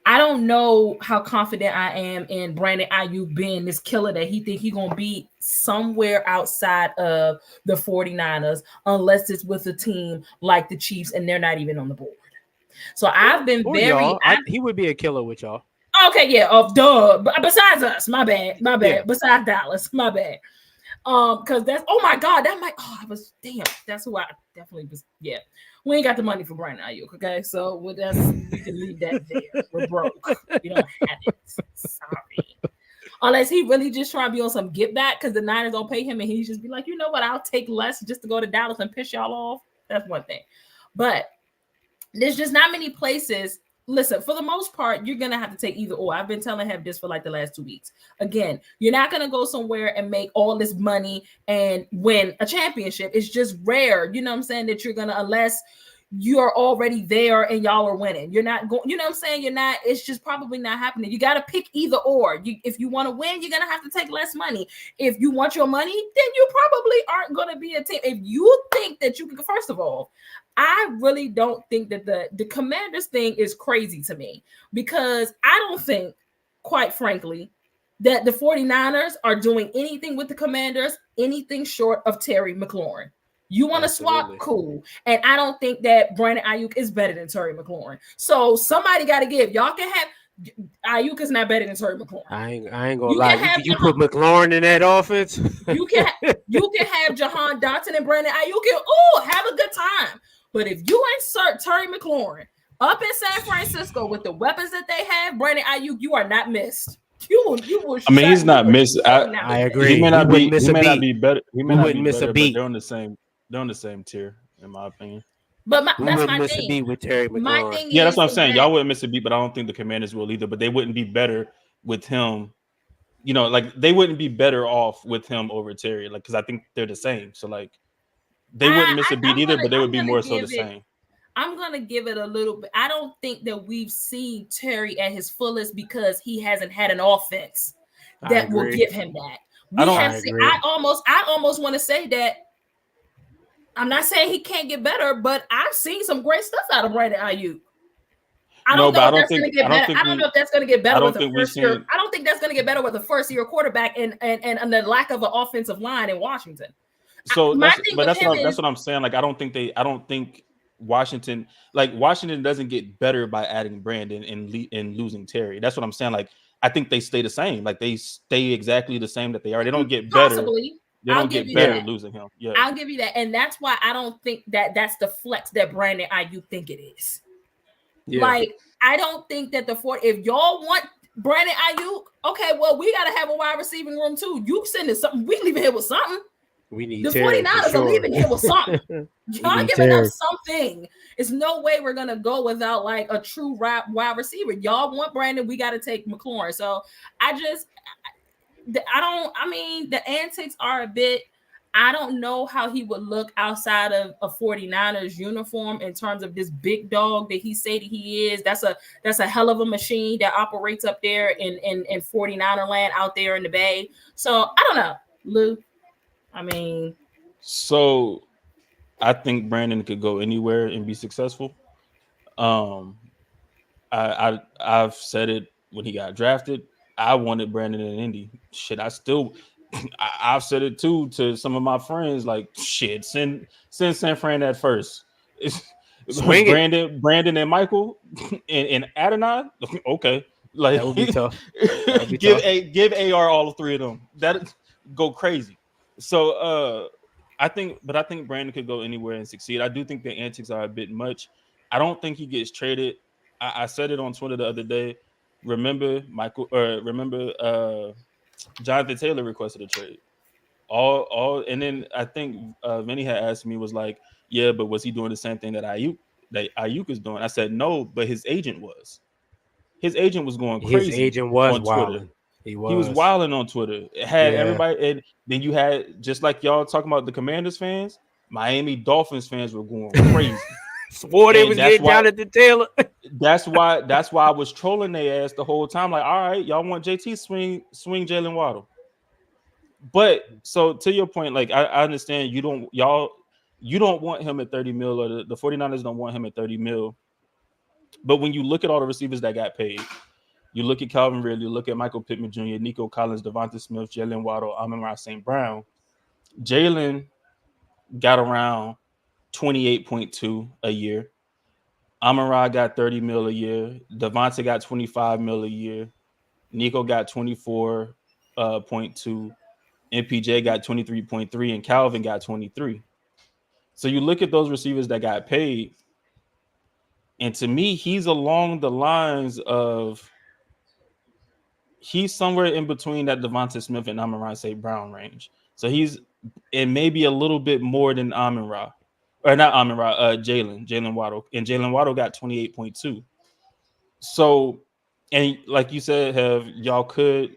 I don't know how confident I am in Brandon Ayuk being this killer that he think he gonna be somewhere outside of the 49ers unless it's with a team like the Chiefs and they're not even on the board. So I've been he would be a killer with y'all. Okay, yeah, duh. Besides us, my bad. Yeah. Besides Dallas, my bad. Because that's I was that's who I definitely was. Yeah, we ain't got the money for Brandon Ayuk. Okay, so we can leave that there. We're broke. We don't have it. Sorry. Unless he really just trying to be on some get back because the Niners don't pay him and he just be like, you know what, I'll take less just to go to Dallas and piss y'all off. That's one thing. But there's just not many places. Listen, for the most part, you're going to have to take either or. I've been telling him this for like the last 2 weeks. Again, you're not going to go somewhere and make all this money and win a championship. It's just rare, you know what I'm saying, that you're going to, unless you're already there and y'all are winning. You're not going, you know what I'm saying? You're not, it's just probably not happening. You got to pick either or. If you want to win, you're going to have to take less money. If you want your money, then you probably aren't going to be a team. If you think that you can, first of all, I really don't think that the Commanders thing is crazy to me because I don't think, quite frankly, that the 49ers are doing anything with the Commanders, anything short of Terry McLaurin. You want to swap? Cool. And I don't think that Brandon Ayuk is better than Terry McLaurin. So somebody got to give. Y'all can have Ayuk is not better than Terry McLaurin. I ain't gonna lie. You put McLaurin in that offense. You can have Jahan Dotson and Brandon Ayuk and have a good time. But if you insert Terry McLaurin up in San Francisco with the weapons that they have, Brandon Ayuk, you are not missed. You will. I mean, he's not missed. I agree. He may not be better. He may not be miss better, a beat. They're on the same tier, in my opinion. But that's my miss thing. A beat with Terry McLaurin. Yeah, that's what I'm saying. Y'all wouldn't miss a beat, but I don't think the Commanders will either. But they wouldn't be better with him. You know, like they wouldn't be better off with him over Terry, like because I think they're the same. So like they wouldn't miss a beat either, but they would be more so the same. I'm gonna give it a little bit. I don't think that we've seen Terry at his fullest because he hasn't had an offense that will give him that. I almost want to say that. I'm not saying he can't get better, but I've seen some great stuff out of Brandon Ayuk. I don't know if that's going to get better. I don't know if that's going to get better with the first year. I don't think that's going to get better with the first year quarterback and the lack of an offensive line in Washington. So that's what I'm saying. Like I don't think Washington doesn't get better by adding Brandon and losing Terry. That's what I'm saying. Like I think they stay the same. Like they stay exactly the same that they are. They don't get better. Possibly. They don't get better losing him. Yeah, I'll give you that, and that's why I don't think that that's the flex that Brandon Ayuk think it is. Yeah. Like I don't think that if y'all want Brandon Ayuk, okay, well we got to have a wide receiving room too. You sending something, we leaving here with something. We need the 49ers are leaving here with something. Y'all giving us something. It's no way we're gonna go without like a true wide receiver. Y'all want Brandon, we got to take McLaurin. So the antics are a bit. I don't know how he would look outside of a 49ers uniform in terms of this big dog that he said he is. That's a hell of a machine that operates up there in 49er land out there in the Bay. So I don't know, Lou. I mean, so I think Brandon could go anywhere and be successful. I've said it when he got drafted. I wanted Brandon in Indy. Shit, I've said it too to some of my friends. Like, shit, send San Fran at first. Brandon and Michael and Adonai. Okay, like that would be tough. Give AR all three of them. That go crazy. So I think Brandon could go anywhere and succeed. I do think the antics are a bit much. I don't think he gets traded. I said it on Twitter the other day. Remember Jonathan Taylor requested a trade. And then I think Vinny had asked me, was like, yeah, but was he doing the same thing that Ayuk is doing? I said no, but his agent was. His agent was going crazy. His agent was wild. He was wilding on Twitter. It had everybody, and then you had, just like y'all talking about the Commanders fans, Miami Dolphins fans were going crazy. Swore they was getting down at the tail. That's why I was trolling their ass the whole time. Like, all right, y'all want JT swing Jalen Waddle. But so to your point, like I understand you don't want him at 30 mil, or the 49ers don't want him at 30 mil. But when you look at all the receivers that got paid, you look at Calvin Ridley, you look at Michael Pittman Jr., Nico Collins, Devonta Smith, Jalen Waddle, Amon-Ra St. Brown. Jalen got around 28.2 a year. Amon-Ra got 30 mil a year. Devonta got 25 mil a year. Nico got 24.2. MPJ got 23.3, and Calvin got 23. So you look at those receivers that got paid, and to me, he's along the lines of, he's somewhere in between that Devonta Smith and Amon-Ra St. Brown range. So he's, and maybe a little bit more than Amon-Ra, or not Amon-Ra, Jalen Waddle. And Jalen Waddle got 28.2. So, and like you said, y'all could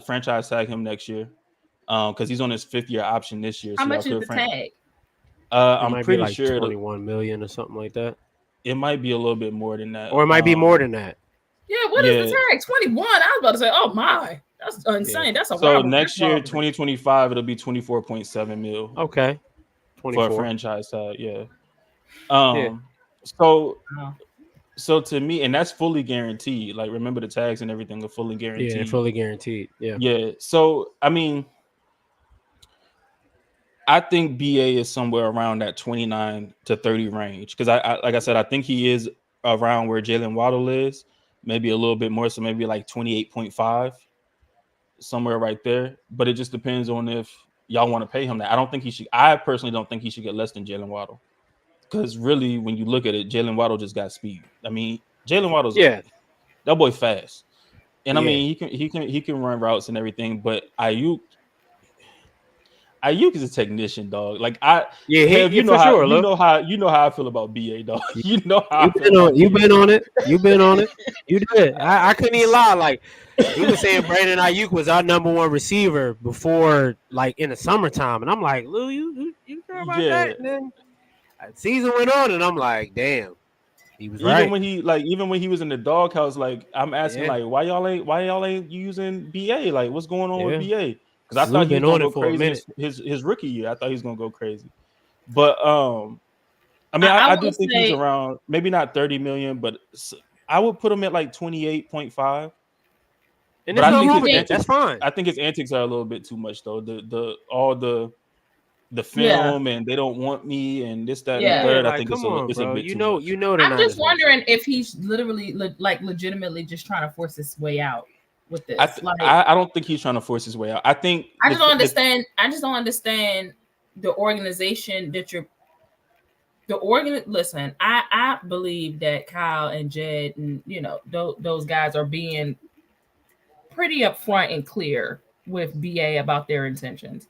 franchise tag him next year, because he's on his 5th-year option this year. How much is the tag? I'm pretty like sure 21 million or something like that. It might be a little bit more than that, or it might be more than that. Yeah, what is the tag? 21. I was about to say, oh my, that's insane. Yeah. That's a so next year, 2025, it'll be 24.7 mil. Okay, 24 for a franchise tag. Yeah. So to me, and that's fully guaranteed. Like, remember, the tags and everything are fully guaranteed. Yeah, fully guaranteed. Yeah. Yeah. So I mean, I think BA is somewhere around that 29 to 30 range, because I like I said, I think he is around where Jalen Waddle is, maybe a little bit more, so maybe like 28.5, somewhere right there. But it just depends on if y'all want to pay him that. I personally don't think he should get less than Jalen Waddle, because really, when you look at it, Jalen Waddle just got speed. I mean, Jalen Waddle's that boy fast, and I mean he can run routes and everything. But Ayuk is a technician, dog. Like you know how I feel about BA, dog. You know how you've been on it. You did. I couldn't even lie. Like, he was saying Brandon Ayuk was our number one receiver before, like, in the summertime, and I'm like, Lou, you sure about that? And then season went on, and I'm like, damn, he was right. Even when he was in the doghouse, like, I'm asking, like, why y'all ain't using BA? Like, what's going on with BA? Because I thought he was going to go crazy his rookie year. I thought he was going to go crazy. But, I mean, I do think he's around, maybe not 30 million, but I would put him at like 28.5. And that's fine. I think his antics are a little bit too much, though. All the film, and they don't want me, and this, that, and the third. Like, I think it's a bit too much. I'm just wondering if he's literally legitimately just trying to force his way out with this. I don't think he's trying to force his way out. I just don't understand. I just don't understand the organization that you're. Listen, I believe that Kyle and Jed and those guys are being pretty upfront and clear with BA about their intentions,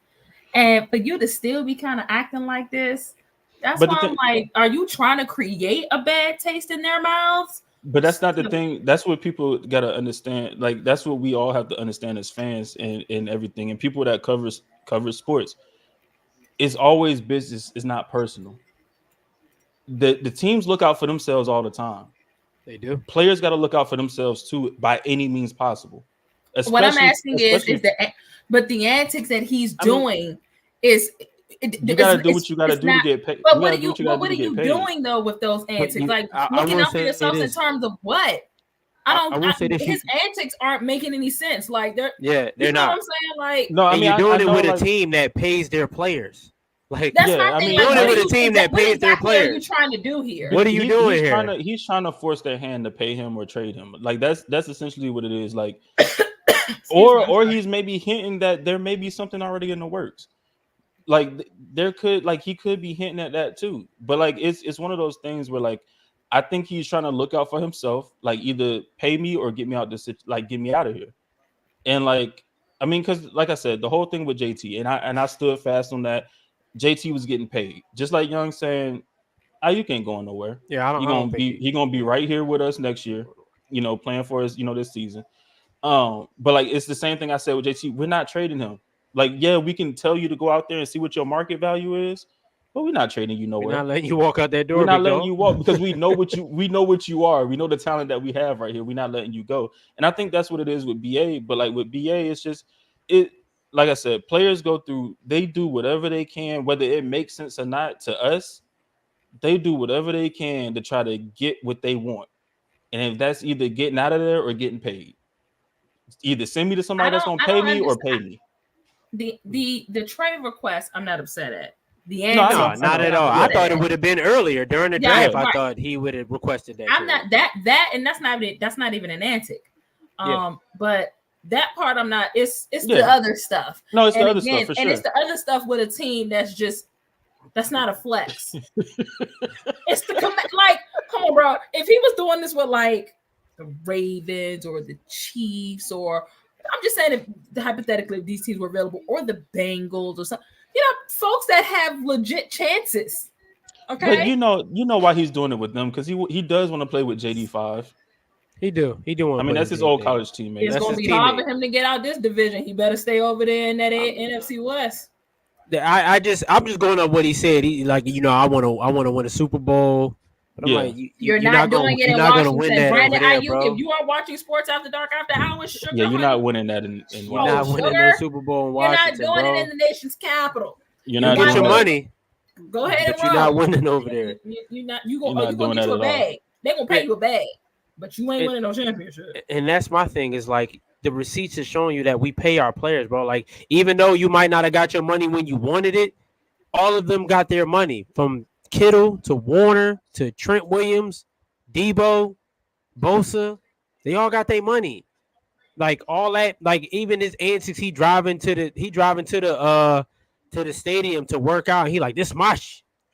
and for you to still be kind of acting like this, that's why I'm like, are you trying to create a bad taste in their mouths? But that's not the thing. That's what people got to understand. Like, that's what we all have to understand as fans and everything. And people that cover sports, it's always business. It's not personal. The teams look out for themselves all the time. They do. Players got to look out for themselves too, by any means possible. What I'm asking is the antics that he's doing is. You gotta do what you gotta do to get paid. But what are you doing though with those antics? Looking out for yourselves in terms of what? His antics aren't making any sense. Like, they're not. What I'm saying? Like, no, I mean, you're doing it with a team that pays their players. Like, that's my thing. Doing it with a team that pays their players. What are you trying to do here? What are you doing here? He's trying to force their hand to pay him or trade him. Like, that's essentially what it is. Like, or he's maybe hinting that there may be something already in the works. Like, he could be hinting at that too. But like, it's one of those things where, like, I think he's trying to look out for himself, like, either pay me or get me out get me out of here. And like, I mean, because like I said, the whole thing with JT, and I stood fast on that. JT was getting paid, just like Young saying, you can't go nowhere. Yeah, He's gonna be right here with us next year, playing for us, this season. But like it's the same thing I said with JT. We're not trading him. Like, yeah, we can tell you to go out there and see what your market value is, but we're not trading you nowhere. We're not letting you walk out that door. We're not letting you walk because we know what you are. We know the talent that we have right here. We're not letting you go. And I think that's what it is with BA. But like with BA, it's just it. Like I said, players go through. They do whatever they can, whether it makes sense or not to us. They do whatever they can to try to get what they want, and if that's either getting out of there or getting paid, either send me to somebody that's gonna pay me or pay me. The trade request, I'm not upset at. No, not at all. I thought it would have been earlier during the draft. I thought he would have requested that. I'm not that, and that's not even an antic. But that part I'm not. It's the other stuff. No, it's the other stuff for sure. And it's the other stuff with a team that's not a flex. It's like, come on, bro. If he was doing this with like the Ravens or the Chiefs, or I'm just saying, if hypothetically if these teams were available, or the Bengals or something, folks that have legit chances. Okay, but you know why he's doing it with them, because he does want to play with JD5. He doing. I mean, that's his old college teammate. It's going to be hard for him to get out this division. He better stay over there in that NFC West. I'm just going on what he said. He I want to win a Super Bowl. But I'm like, you're not doing it in Washington. Win that Brandon there, Ayuk, bro. if you are watching Sports After Dark after hours, sugar, you're not winning that in Washington. You're not winning no Super Bowl in Washington. You're not doing it in the nation's capital. You're not get your money. Go ahead and run. You're not winning over there. You're gonna get you a bag. They're gonna pay you a bag, but you ain't winning no championship. And that's my thing, is like the receipts are showing you that we pay our players, bro. Like, even though you might not have got your money when you wanted it, all of them got their money, from Kittle to Warner to Trent Williams, Debo, Bosa. They all got their money. Like all that, like even his antics, he driving to the stadium to work out. And he like, this my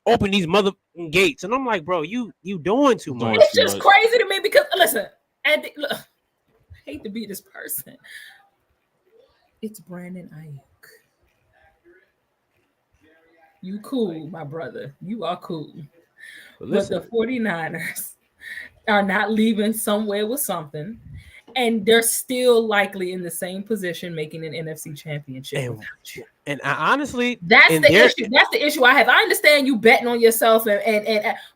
open these mother gates. And I'm like, bro, you doing too much. It's just crazy to me because listen, look, I hate to be this person. It's Brandon Ayuk. You cool, my brother. You are cool. But the 49ers are not leaving somewhere with something, and they're still likely in the same position making an NFC championship without you. And I honestly, that's the issue. That's the issue I have. I understand you betting on yourself,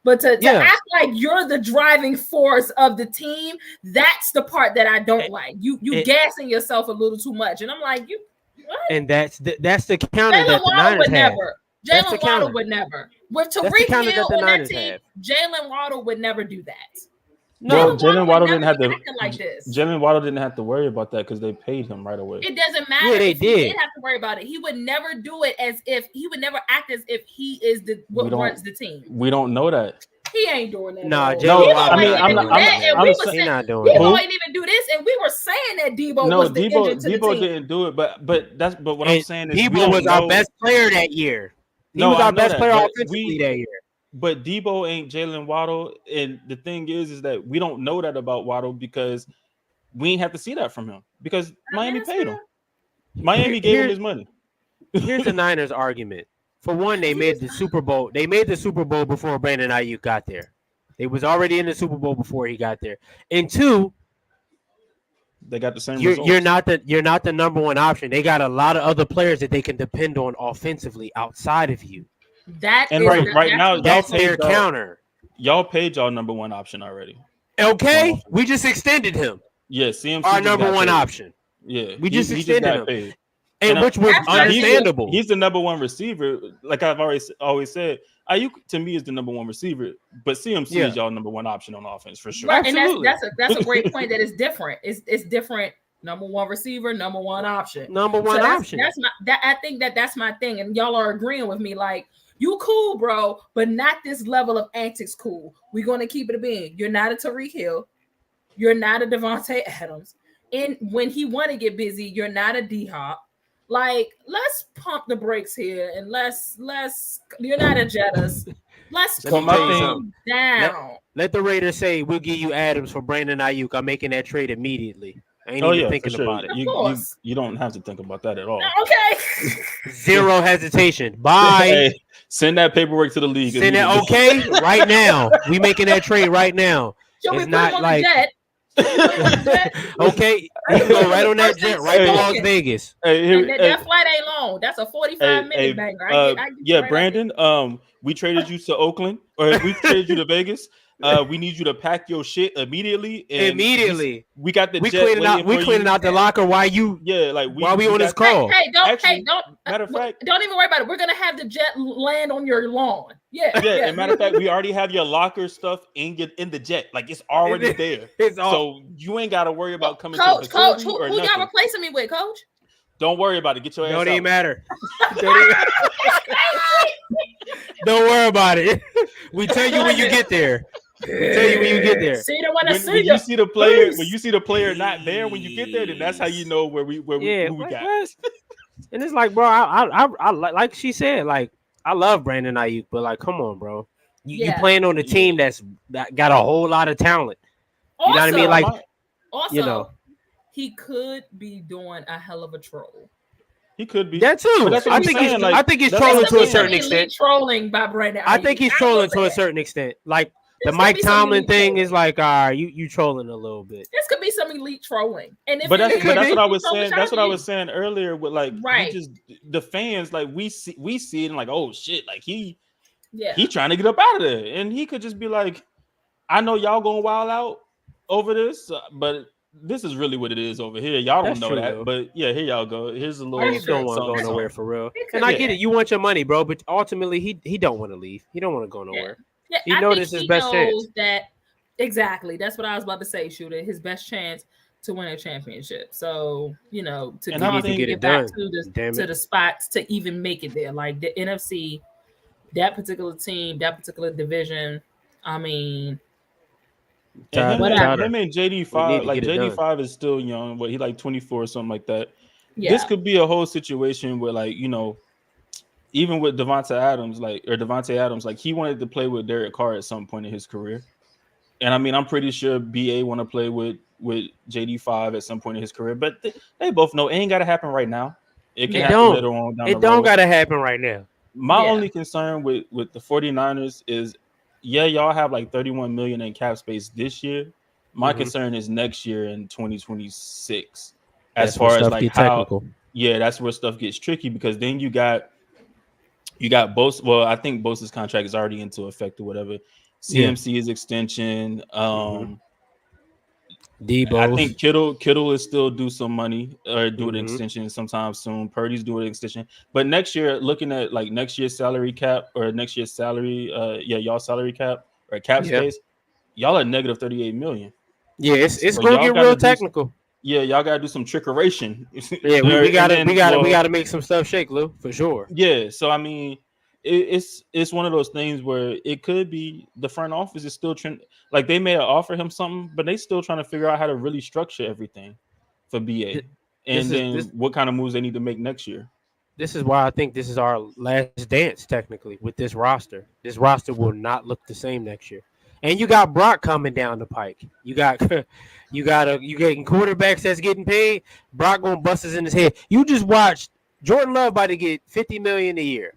but to act like you're the driving force of the team, that's the part that I don't like. You gassing yourself a little too much, and I'm like, you. What? And that's the counter that the Niners have. Jalen Waddle would never. With Tariq Hill on that team, Jalen Waddle would never do that. No, Jalen Waddle didn't have to. Like this. Jalen Waddle didn't have to worry about that because they paid him right away. It doesn't matter. Yeah, they did. He didn't have to worry about it. He would never do it as if he would never act as if he is what runs the team. We don't know that. He ain't doing that. Nah, Jalen Waddle. I'm not doing it. Debo ain't even do this, and we were saying that Debo was the engine to the team. Didn't do it, but what I'm saying is Debo was our best player that year. He was our best player offensively that year. But Debo ain't Jalen Waddle, and the thing is that we don't know that about Waddle because we ain't have to see that from him because Miami paid him. Miami gave him his money. Here's the Niners' argument. For one, they made the Super Bowl. They made the Super Bowl before Brandon Ayuk got there. They was already in the Super Bowl before he got there. And two, they got the same results. You're not the number one option. They got a lot of other players that they can depend on offensively outside of you. Right now, that's their counter. Y'all paid y'all number one option already. Okay, we just extended him. Yeah, CMC our number one option. Yeah, we just extended him. Paid. And which was understandable. He's the number one receiver. Like I've always said, Ayuk to me is the number one receiver, but CMC is y'all number one option on offense for sure. Right, and that's a great point. That it's different. It's different. Number one receiver, number one option. Option. I think that's my thing, and y'all are agreeing with me. Like, you cool, bro, but not this level of antics. Cool. We're gonna keep it a being. You're not a Tariq Hill. You're not a Devontae Adams. And when he want to get busy, you're not a D-Hop. Like, let's pump the brakes here, and let's. You're not a Jettas. Let's calm down. Let the Raiders say we'll give you Adams for Brandon Ayuk. I'm making that trade immediately. I ain't even thinking about it. You don't have to think about that at all. Okay. Zero hesitation. Bye. Hey, send that paperwork to the league. Send that right now. We making that trade right now. It's not like Okay, he can go right on that jet right to Las Vegas. That flight ain't long. That's a 45-minute banger. I get Brandon. We traded you to Oakland, or we traded you to Vegas. We need you to pack your shit immediately. We got the jet we cleaning out the locker while we on this call. Don't. Matter of fact, don't even worry about it. We're gonna have the jet land on your lawn. Yeah. And matter of fact, we already have your locker stuff in the jet. Like it's already there. So you ain't got to worry about coming to the facility. Coach, who y'all replacing me with, Coach? Don't worry about it. Get your ass out. Don't even matter. Don't worry about it. We tell you when you get there. See the one when you see the player, when you see the player not there when you get there, then that's how you know who we got. And it's like, bro, I like she said, like I love Brandon Ayuk, but like, come on, bro. You playing on a team that got a whole lot of talent. You know what I mean? Like, he could be doing a hell of a troll. He could be that too. But that's what I think he's trolling to a certain extent. Trolling by Brandon Ayuk. I think he's trolling to a certain extent. Like the Mike Tomlin thing is like, you trolling a little bit. This could be some elite trolling. And that's what I was saying. That's what I was saying earlier. With like, the fans, like we see it and like, oh shit, like he trying to get up out of there, and he could just be like, I know y'all gonna wild out over this, but this is really what it is over here. Y'all don't know that, but yeah, here y'all go. Here's a little. You don't want to go nowhere for real, and I get it. You want your money, bro, but ultimately, he don't want to leave. He don't want to go nowhere. Yeah, he knows this is his best chance. Exactly. That's what I was about to say, Shooter. His best chance to win a championship. So to get back to the spots to even make it there, like the NFC, that particular team, that particular division. I mean. Him and JD5, like JD5 is still young, but he like 24 or something like that. Yeah. This could be a whole situation where, like, even with Devontae Adams, like he wanted to play with Derek Carr at some point in his career. And I mean, I'm pretty sure BA want to play with JD5 at some point in his career, but they both know it ain't got to happen right now. It can happen later on down the road. It don't got to happen right now. My only concern with the 49ers is, y'all have like 31 million in cap space this year. My concern is next year in 2026. As far as like how technical. That's where stuff gets tricky, because then you got Bosa. Well, I think Bosa's contract is already into effect or whatever. CMC's extension. Debo. I think Kittle is still due some money or do an extension sometime soon. Purdy's doing an extension. But next year, looking at like next year's salary cap or next year's salary, y'all salary cap or cap space, y'all are negative 38 million. Yeah, it's gonna get real technical. Y'all gotta do some trickeration. Yeah, we gotta make some stuff shake, Lou, for sure. Yeah, so I mean, it's one of those things where it could be the front office is still trying, like they may offer him something, but they still trying to figure out how to really structure everything for BA, what kind of moves they need to make next year. This is why I think this is our last dance technically with this roster. This roster will not look the same next year. And you got Brock coming down the pike. You getting quarterbacks that's getting paid. Brock gonna bust us in his head. You just watched Jordan Love about to get $50 million a year.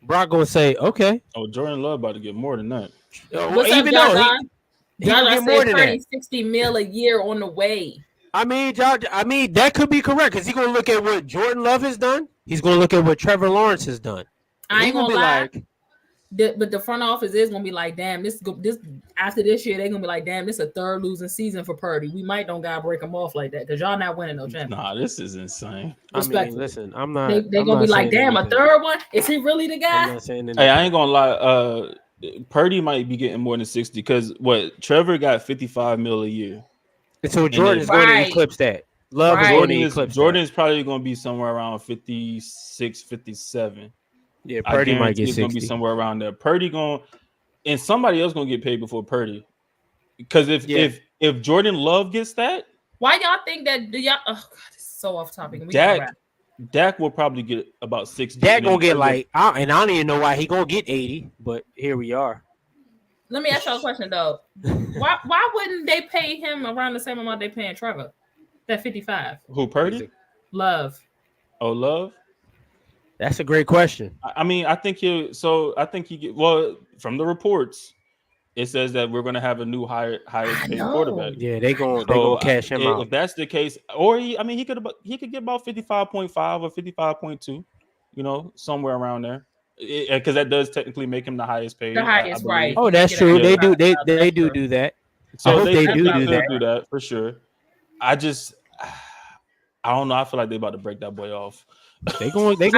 Brock gonna say, okay. Oh, Jordan Love about to get more than that. Even though he get more than that. $60 million a year on the way. I mean, that could be correct, because he's gonna look at what Jordan Love has done. He's gonna look at what Trevor Lawrence has done. I ain't gonna lie. But the front office is gonna be like, damn, this after this year, they're gonna be like, damn, this is a third losing season for Purdy. We might don't gotta break them off like that, because y'all not winning no championship. Nah, this is insane. I mean, listen, I'm not. They're gonna be like, damn, anything. A third one? Is he really the guy? I'm not saying anything. Hey, I ain't gonna lie. Purdy might be getting more than 60, because Trevor got 55 mil a year. And so Jordan is going to eclipse that. Love is going to eclipse Jordan is probably going to be somewhere around 56, 57. Yeah, Purdy might get 60. Going to be somewhere around there. Purdy and somebody else going to get paid before Purdy. Because if Jordan Love gets that, why y'all think that? Oh God, this is so off topic. Dak will probably get about 60. Dak gonna get and I don't even know why he gonna get 80, but here we are. Let me ask y'all a question though. Why wouldn't they pay him around the same amount they paying Trevor? That 55. Who, Purdy? Love. Oh, Love. That's a great question. I mean, I think he get, well, from the reports, it says that we're going to have a new highest paid quarterback. Yeah, they gonna cash him out. If that's the case, or he could get about 55.5 or 55.2, somewhere around there, because that does technically make him the highest paid. The highest, right? Oh, that's true. They do that. So I hope they do that. do that for sure. I don't know. I feel like they about to break that boy off. They about to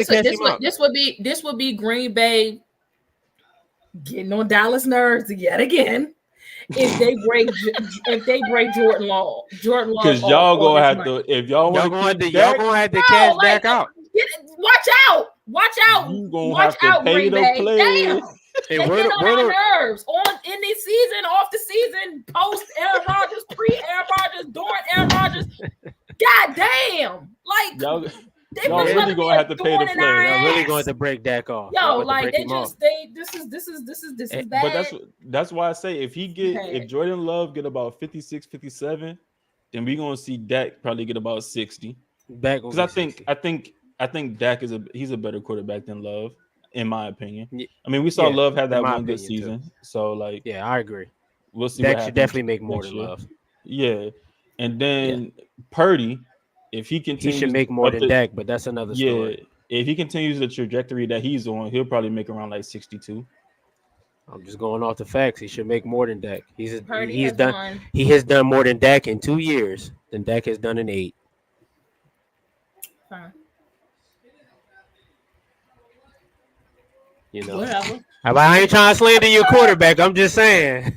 cash him out. This would be Green Bay getting on Dallas nerves yet again if they break Jordan Love. Because y'all gonna have to, if y'all want to, y'all gonna have to cash Dak out. Watch out! You gonna have to pay the players. They get on our nerves in the season, off the season, post Aaron Rodgers, pre Aaron Rodgers, during Aaron Rodgers. God damn! Like y'all really gonna have to pay the players. Y'all really going to break Dak off. Yo, like this is bad. But that's why I say if Jordan Love get about 56, 57, then we gonna see Dak probably get about 60. Because I think Dak he's a better quarterback than Love. In my opinion, I mean, we saw Love have that one good season, so like, yeah, I agree. We'll see. Dak should definitely make more than Love. Yeah, and then Purdy, if he continues, he should make more than Dak, but that's another story. Yeah, if he continues the trajectory that he's on, he'll probably make around like 62. I'm just going off the facts. He should make more than Dak. He has done more than Dak in 2 years than Dak has done in 8. Fine. Whatever. I ain't trying to slander your quarterback. I'm just saying.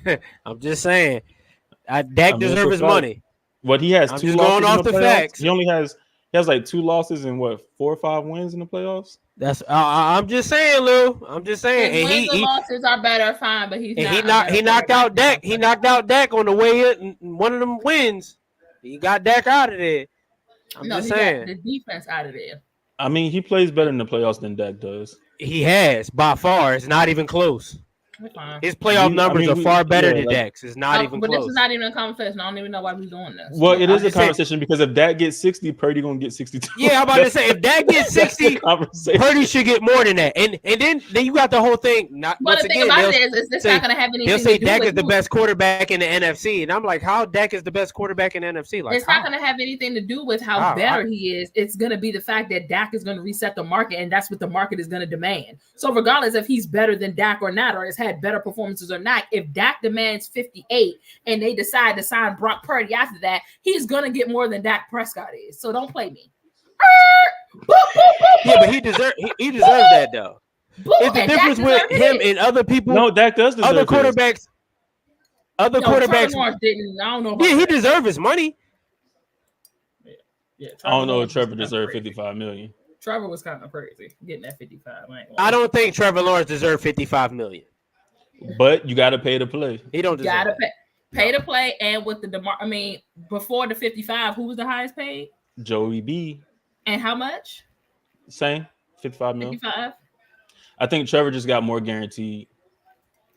Dak deserves his money. What he has, I'm 2 just losses going off the facts. He only has like 2 losses and 4 or 5 wins in the playoffs. That's I'm just saying, Lou. I'm just saying. His wins and losses are better, fine, but he knocked out Dak. He knocked out Dak on the way in one of them wins. He got Dak out of there. I'm just saying. Got the defense out of there. I mean, he plays better in the playoffs than Dak does. He has, by far. It's not even close. His playoff numbers are far better than Dak's. It's not even close. But this is not even a conversation. I don't even know why we're doing this. Well, it is a conversation because if Dak gets 60, Purdy gonna get 62. Yeah, I'm about to say if Dak gets 60, Purdy should get more than that. And then you got the whole thing. But the thing about it is it's not gonna have anything. They'll say Dak is the best quarterback in the NFC, and I'm like, how Dak is the best quarterback in the NFC? Like, it's not gonna have anything to do with how better he is. It's gonna be the fact that Dak is gonna reset the market, and that's what the market is gonna demand. So regardless if he's better than Dak or not, or has had better performances or not, if Dak demands 58 and they decide to sign Brock Purdy after that, he's gonna get more than Dak Prescott is. So don't play me. Yeah, but he deserves that though. It's the difference with him and other people. No, Dak does deserve other quarterbacks. Other quarterbacks didn't. I don't know. Yeah, he deserves his money. Yeah, I don't know if Trevor deserved $55 million. Trevor was kind of crazy getting that 55. I don't think Trevor Lawrence deserved $55 million. But you got to pay to play. He don't deserve that. Pay to play, and with before the 55, who was the highest paid? Joey B. And how much? Same, 55 million. 55. I think Trevor just got more guaranteed.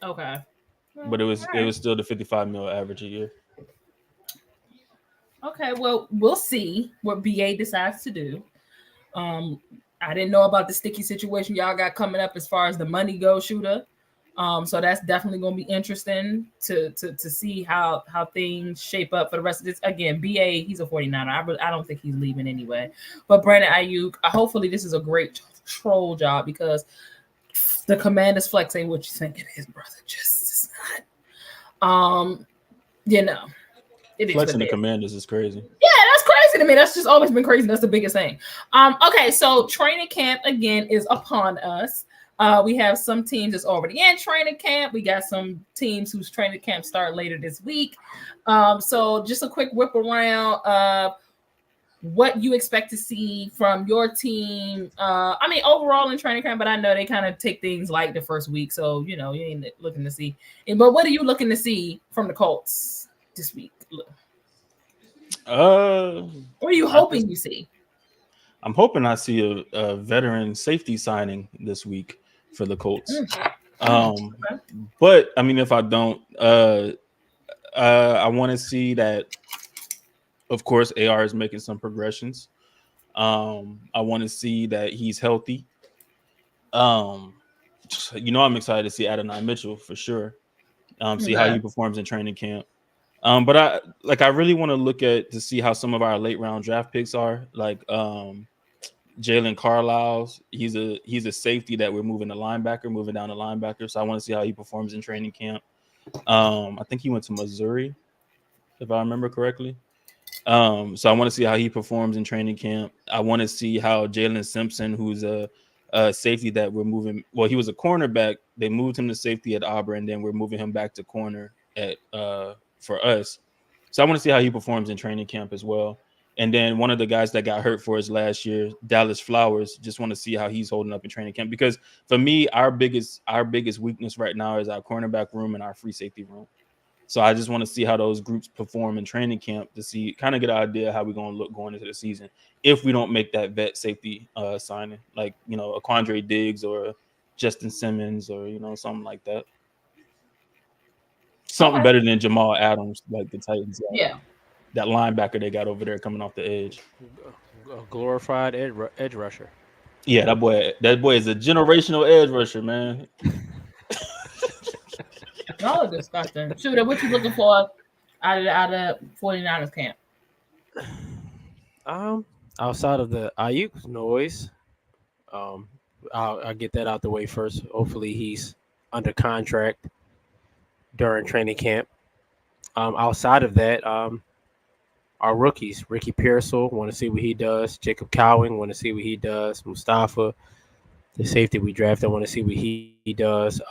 Okay. But it was still the 55 mil average a year. Okay, well, we'll see what BA decides to do. I didn't know about the sticky situation y'all got coming up as far as the money goes, Shooter. So that's definitely going to be interesting to see how things shape up for the rest of this. Again, BA, he's a 49er. I don't think he's leaving anyway. But Brandon Ayuk, hopefully this is a great troll job because the Commanders flex ain't what you think it is, brother. Just it's not. It is flexing the Commanders is crazy. Yeah, that's crazy to me. That's just always been crazy. That's the biggest thing. Okay, so training camp again is upon us. We have some teams that's already in training camp. We got some teams whose training camp start later this week. So just a quick whip around of what you expect to see from your team. Overall in training camp, but I know they kind of take things like the first week. So, you ain't looking to see. But what are you looking to see from the Colts this week? What are you hoping you see? I'm hoping I see a veteran safety signing this week for the Colts. But if I don't, I want to see that. Of course, AR is making some progressions. I want to see that he's healthy. I'm excited to see Adonai Mitchell for sure. See how he performs in training camp. But I really want to look to see how some of our late round draft picks are. Like Jalen Carlisle, he's a safety that we're moving down the linebacker. So I want to see how he performs in training camp. I think he went to Missouri, if I remember correctly. So I want to see how he performs in training camp. I want to see how Jalen Simpson, who's a safety that we're moving. Well, he was a cornerback. They moved him to safety at Auburn, and then we're moving him back to corner for us. So I want to see how he performs in training camp as well. And then one of the guys that got hurt for us last year, Dallas Flowers, just want to see how he's holding up in training camp. Because for me, our biggest weakness right now is our cornerback room and our free safety room. So I just want to see how those groups perform in training camp to kind of get an idea how we're going to look going into the season if we don't make that vet safety signing, like, a Quandre Diggs or Justin Simmons or, something like that. Something better than Jamal Adams, like the Titans. Yeah. That linebacker they got over there coming off the edge. A glorified edge rusher. Yeah, that boy is a generational edge rusher, man. Y'all are disgusting. Shooter, what you looking for out of 49ers camp? Outside of the Ayuk noise, I'll get that out the way first. Hopefully he's under contract during training camp. Outside of that, our rookies, Ricky Pearsall, want to see what he does. Jacob Cowing, want to see what he does. Mustafa, the safety we drafted, want to see what he does.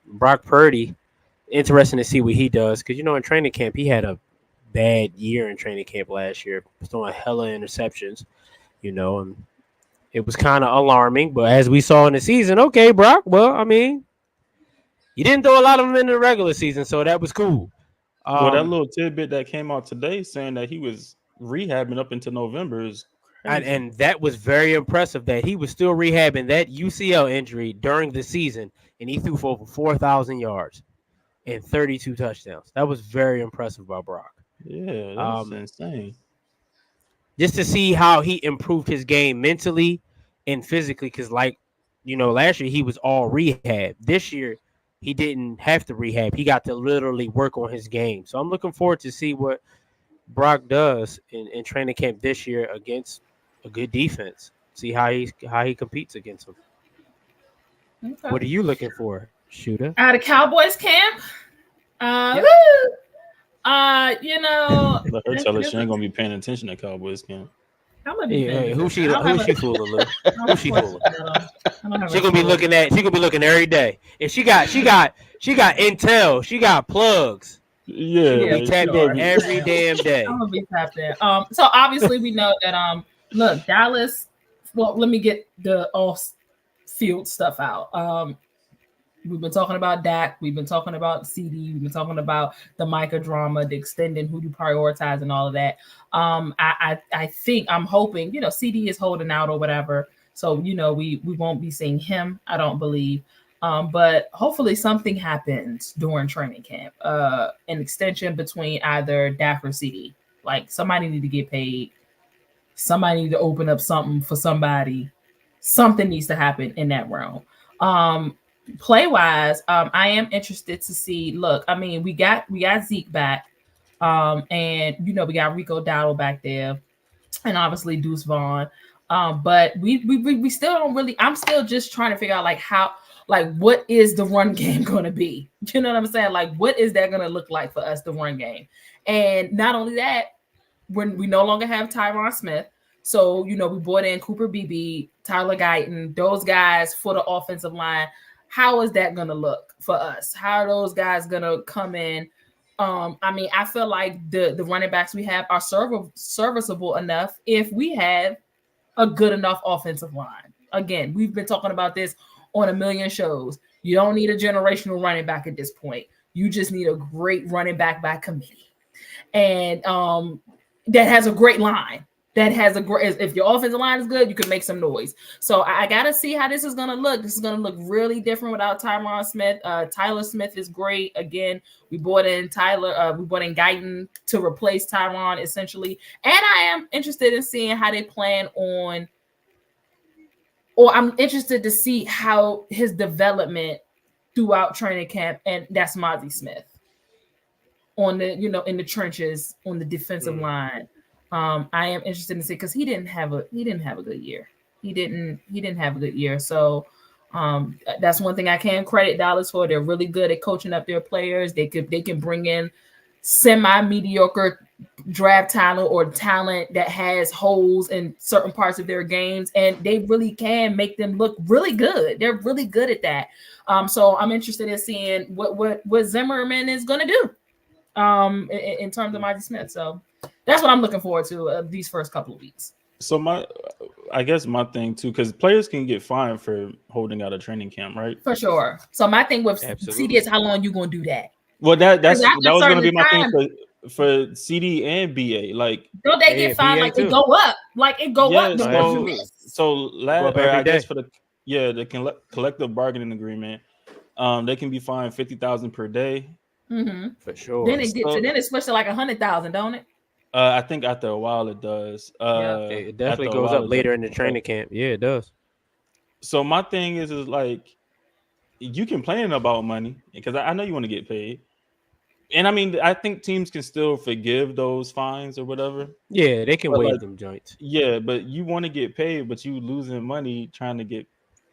Brock Purdy, interesting to see what he does because, in training camp, he had a bad year in training camp last year. He was throwing hella interceptions, and it was kind of alarming. But as we saw in the season, okay, Brock, well, I mean, you didn't throw a lot of them in the regular season, so that was cool. Well, that little tidbit that came out today saying that he was rehabbing up until November is crazy. And that was very impressive that he was still rehabbing that UCL injury during the season, and he threw for over 4,000 yards and 32 touchdowns. That was very impressive by Brock. Yeah, that's insane. Just to see how he improved his game mentally and physically, because, last year he was all rehab. This year, he didn't have to rehab. He got to literally work on his game. So I'm looking forward to see what Brock does in training camp this year against a good defense. See how he competes against them. Okay. What are you looking for, Shooter? Out of Cowboys camp? Yep. Let her tell us she ain't gonna be paying attention to Cowboys camp. Who she fooling, Lou? Who she fooling? She gonna be looking every day. If she got intel, she got plugs. Yeah, be tapped in every damn day. I'm gonna be tapped in. So obviously we know that look, Dallas. Well, let me get the off field stuff out. We've been talking about Dak. We've been talking about CD. We've been talking about the Micah drama, the extending, who you prioritize, and all of that. I think I'm hoping, CD is holding out or whatever. So, we won't be seeing him, I don't believe. But hopefully something happens during training camp. An extension between either Dak or CD. Like, somebody need to get paid. Somebody need to open up something for somebody. Something needs to happen in that realm. Play wise, I am interested to see. Look, I mean, we got Zeke back, and we got Rico Dowdle back there, and obviously Deuce Vaughn. But we still don't really. I'm still just trying to figure out what is the run game going to be? You know what I'm saying? Like, what is that going to look like for us, the run game? And not only that, when we no longer have Tyron Smith. So, we brought in Cooper Beebe, Tyler Guyton, those guys for the offensive line. How is that going to look for us? How are those guys going to come in? I feel like the running backs we have are serviceable enough if we have a good enough offensive line. Again, we've been talking about this on a million shows. You don't need a generational running back at this point. You just need a great running back by committee. And that has a great line. If your offensive line is good, you can make some noise. So I got to see how this is going to look. This is going to look really different without Tyron Smith. Tyler Smith is great. Again, we brought in Guyton to replace Tyron essentially. And I am interested in seeing how they plan on or I'm interested to see how his development throughout training camp, and that's Mozzie Smith on the, in the trenches on the defensive line. I am interested to see, because he didn't have a good year. He didn't have a good year. So that's one thing I can credit Dallas for. They're really good at coaching up their players. They can bring in semi-mediocre draft talent or talent that has holes in certain parts of their games, and they really can make them look really good. They're really good at that. So I'm interested in seeing what Zimmerman is going to do in terms of Mozzie Smith. So that's what I'm looking forward to these first couple of weeks. So I guess my thing too, because players can get fined for holding out a training camp, right? For sure. So my thing with CD is how long you going to do that? Well, that was going to be my thing for CD and BA. Like, don't they get fined? Like it go up. Like it go up. So I guess for the collective bargaining agreement, they can be fined $50,000 per day. Mm-hmm. For sure. Then it switched to like $100,000, don't it? I think after a while it does. It definitely goes up later in the training camp. Yeah, it does. So my thing is like, you complaining about money because I know you want to get paid. And I mean, I think teams can still forgive those fines or whatever. Yeah, they can waive them joints. Yeah, but you want to get paid, but you losing money trying to get.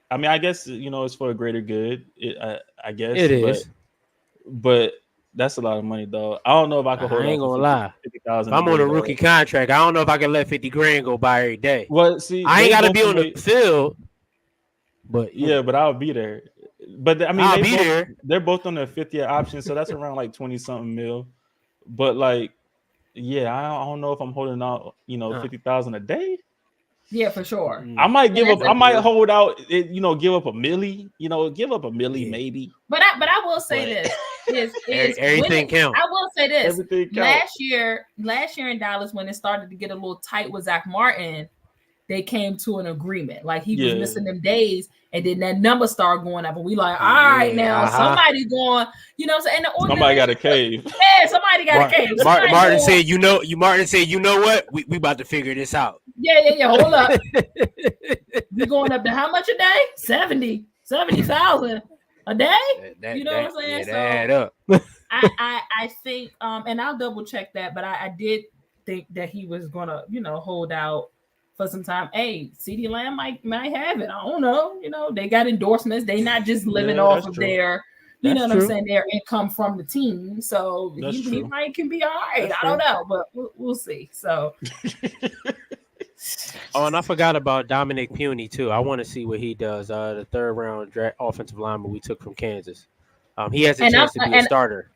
I mean, I guess it's for a greater good. I guess it is, but that's a lot of money, though. I don't know if I could hold. I ain't gonna lie. 50,000. I'm on a rookie contract. I don't know if I can let $50,000 go by every day. Well, see, I ain't gotta be on the field, but but I'll be there. But I mean, they're both on their 5th-year option, so that's around like 20-something mil. But like, yeah, I don't know if I'm holding out, $50,000 a day. Yeah, for sure. I might give up. I might hold out. Give up a milli. Give up a milli maybe. But I will say this: everything counts. I will say this: everything counts. Last year in Dallas, when it started to get a little tight with Zach Martin, they came to an agreement. Like he was missing them days, and then that number started going up, and we like, all right, now somebody going, what I'm saying? Somebody got a cave. Yeah, somebody got a cave. Martin said, Martin said, you know what? We about to figure this out. Yeah. Hold up. We going up to how much a day? 70,000 a day. You know what I'm saying? So add up. I think, and I'll double check that, but I did think that he was gonna, hold out for some time. Hey, CeeDee Lamb might have it. I don't know. They got endorsements. They not just living off of their, what I'm saying, their income from the team. So he might can be all right. That's I don't know, but we'll see. So. Oh, and I forgot about Dominic Puny too. I want to see what he does. The 3rd round offensive lineman we took from Kansas. He has a chance to be a starter.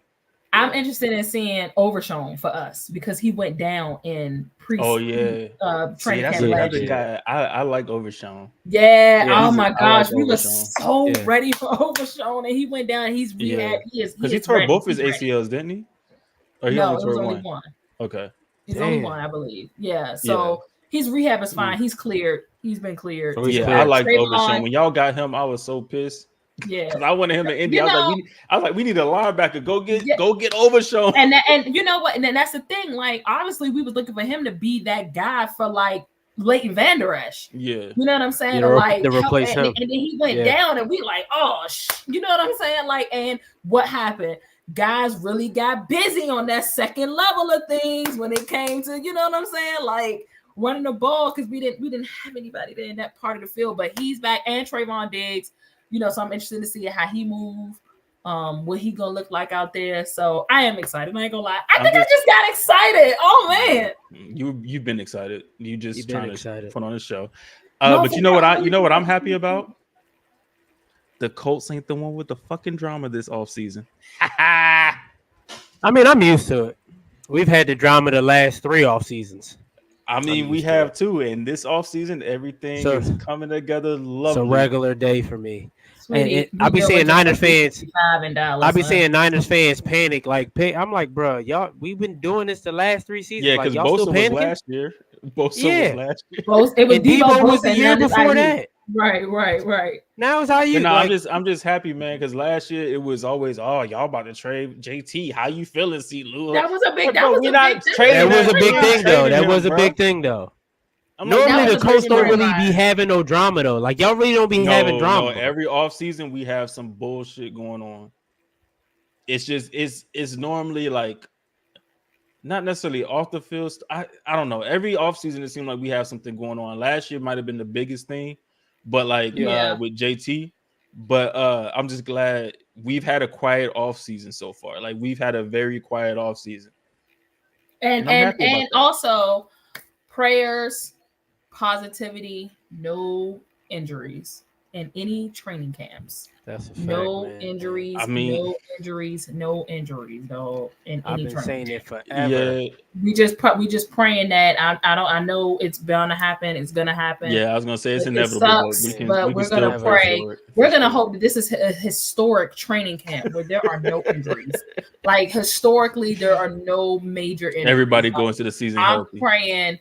I'm interested in seeing Overshown for us because he went down in training camp last year. I like Overshown. Yeah. Oh my gosh, we were so ready for Overshown, and he went down. He's rehab. Because he tore both his ACLs, didn't he? Or he only tore one. Okay. He's only one, I believe. Yeah. So. His rehab is fine. He's cleared. He's been cleared. I like Overshown. When y'all got him, I was so pissed. Yeah, because I wanted him to Indy. I was like, we need a linebacker. Go get Overshown. And you know what? And then that's the thing. Like, obviously, we was looking for him to be that guy for like Leighton Vander Esch. Yeah, you know what I'm saying? To replace him. And then he went down, and we like, you know what I'm saying? Like, and what happened? Guys really got busy on that second level of things when it came to, you know what I'm saying? Like. Running the ball because we didn't have anybody there in that part of the field, but he's back, and Trayvon Diggs, so I'm interested to see how he move, what he gonna look like out there. So I am excited. I ain't gonna lie. I just got excited. Oh man, you've been excited. You just trying to put on a show. No, but you know what I'm happy about? The Colts ain't the one with the fucking drama this offseason. I mean, I'm used to it. We've had the drama the last 3 off seasons. I mean, we have too, and this offseason, everything is coming together. Lovely. It's a regular day for me. And I'll be seeing Niners fans. I'll be seeing Niners fans panic. I'm like, bro, y'all, we've been doing this the last 3 seasons. Yeah, because Bosa was last year. It was Debo was the year before that. Right. Now it's how you. No, I'm just happy, man, because last year it was always, y'all about to trade JT. How you feeling, C. Lou? That was a big. That was a big thing, though. Normally the coach don't really be having no drama though. Like y'all really don't be having drama. No, every offseason we have some bullshit going on. It's just it's normally like not necessarily off the field. I don't know. Every offseason it seemed like we have something going on. Last year might have been the biggest thing, but like with JT. But I'm just glad we've had a quiet offseason so far. Like we've had a very quiet offseason. And also prayers, positivity, no injuries in any training camps. That's a fact, no man. injuries. I mean, no injuries though in I've any been training saying camp. it forever. Yeah. We just praying that I know it's bound to happen. It's gonna happen. Yeah, I was gonna say it's inevitable. Sucks, but we're gonna pray. We're gonna hope that this is a historic training camp where there are no injuries. Like historically, there are no major injuries. Everybody going to the season healthy. I'm praying,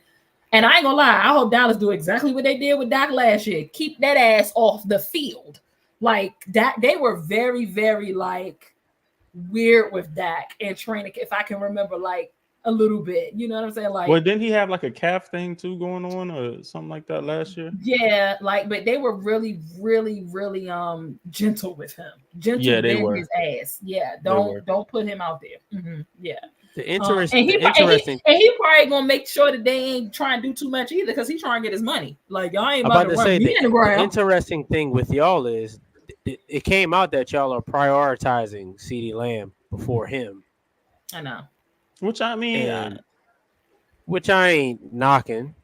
and I ain't gonna lie. I hope Dallas do exactly what they did with Dak last year. Keep that ass off the field. Like that, they were very, very like weird with Dak and training. If I can remember, like a little bit, you know what I'm saying? Like, well, didn't he have like a calf thing too going on or something like that last year? Yeah, like, but they were really, really, really gentle with him. Gentle, they were his ass. Yeah, don't put him out there. Mm-hmm. Yeah. The interesting, and he probably gonna make sure that they ain't trying to do too much either because he's trying to get his money. Like y'all ain't about to run me in the ground. The interesting thing with y'all is it came out that y'all are prioritizing CeeDee Lamb before him. I know. Which I mean, which I ain't knocking.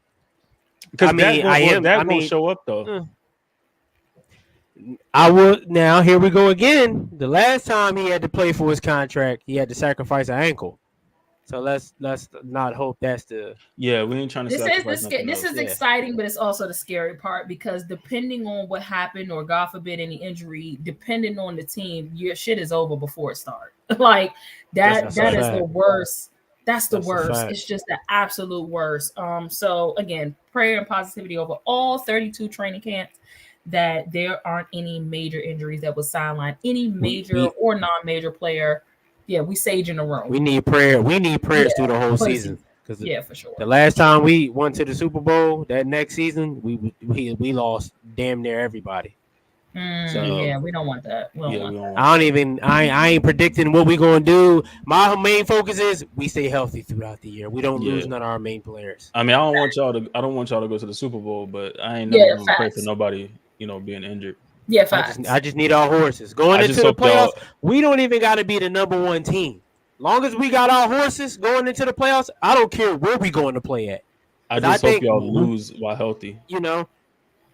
Because that won't show up though. I would now. Here we go again. The last time he had to play for his contract, he had to sacrifice an ankle. So let's not hope that's the we ain't trying to. This is exciting, but it's also the scary part because depending on what happened, or God forbid any injury, depending on the team, your shit is over before it starts. Like that is the worst. That's the worst. It's just the absolute worst. So again, prayer and positivity over all 32 training camps that there aren't any major injuries that would sideline any major or non-major player. Yeah, we sage in the room. We need prayer. We need prayers through the whole season. For sure. The last time we went to the Super Bowl, that next season, we lost damn near everybody. So we don't want that. I ain't predicting what we gonna do. My main focus is we stay healthy throughout the year. We don't lose none of our main players. I mean, I don't want y'all to go to the Super Bowl, but I ain't never gonna pray for nobody, being injured. Yeah, I just need our horses going into the playoffs. We don't even got to be the number one team. Long as we got our horses going into the playoffs, I don't care where we going to play at. I just hope y'all lose while healthy.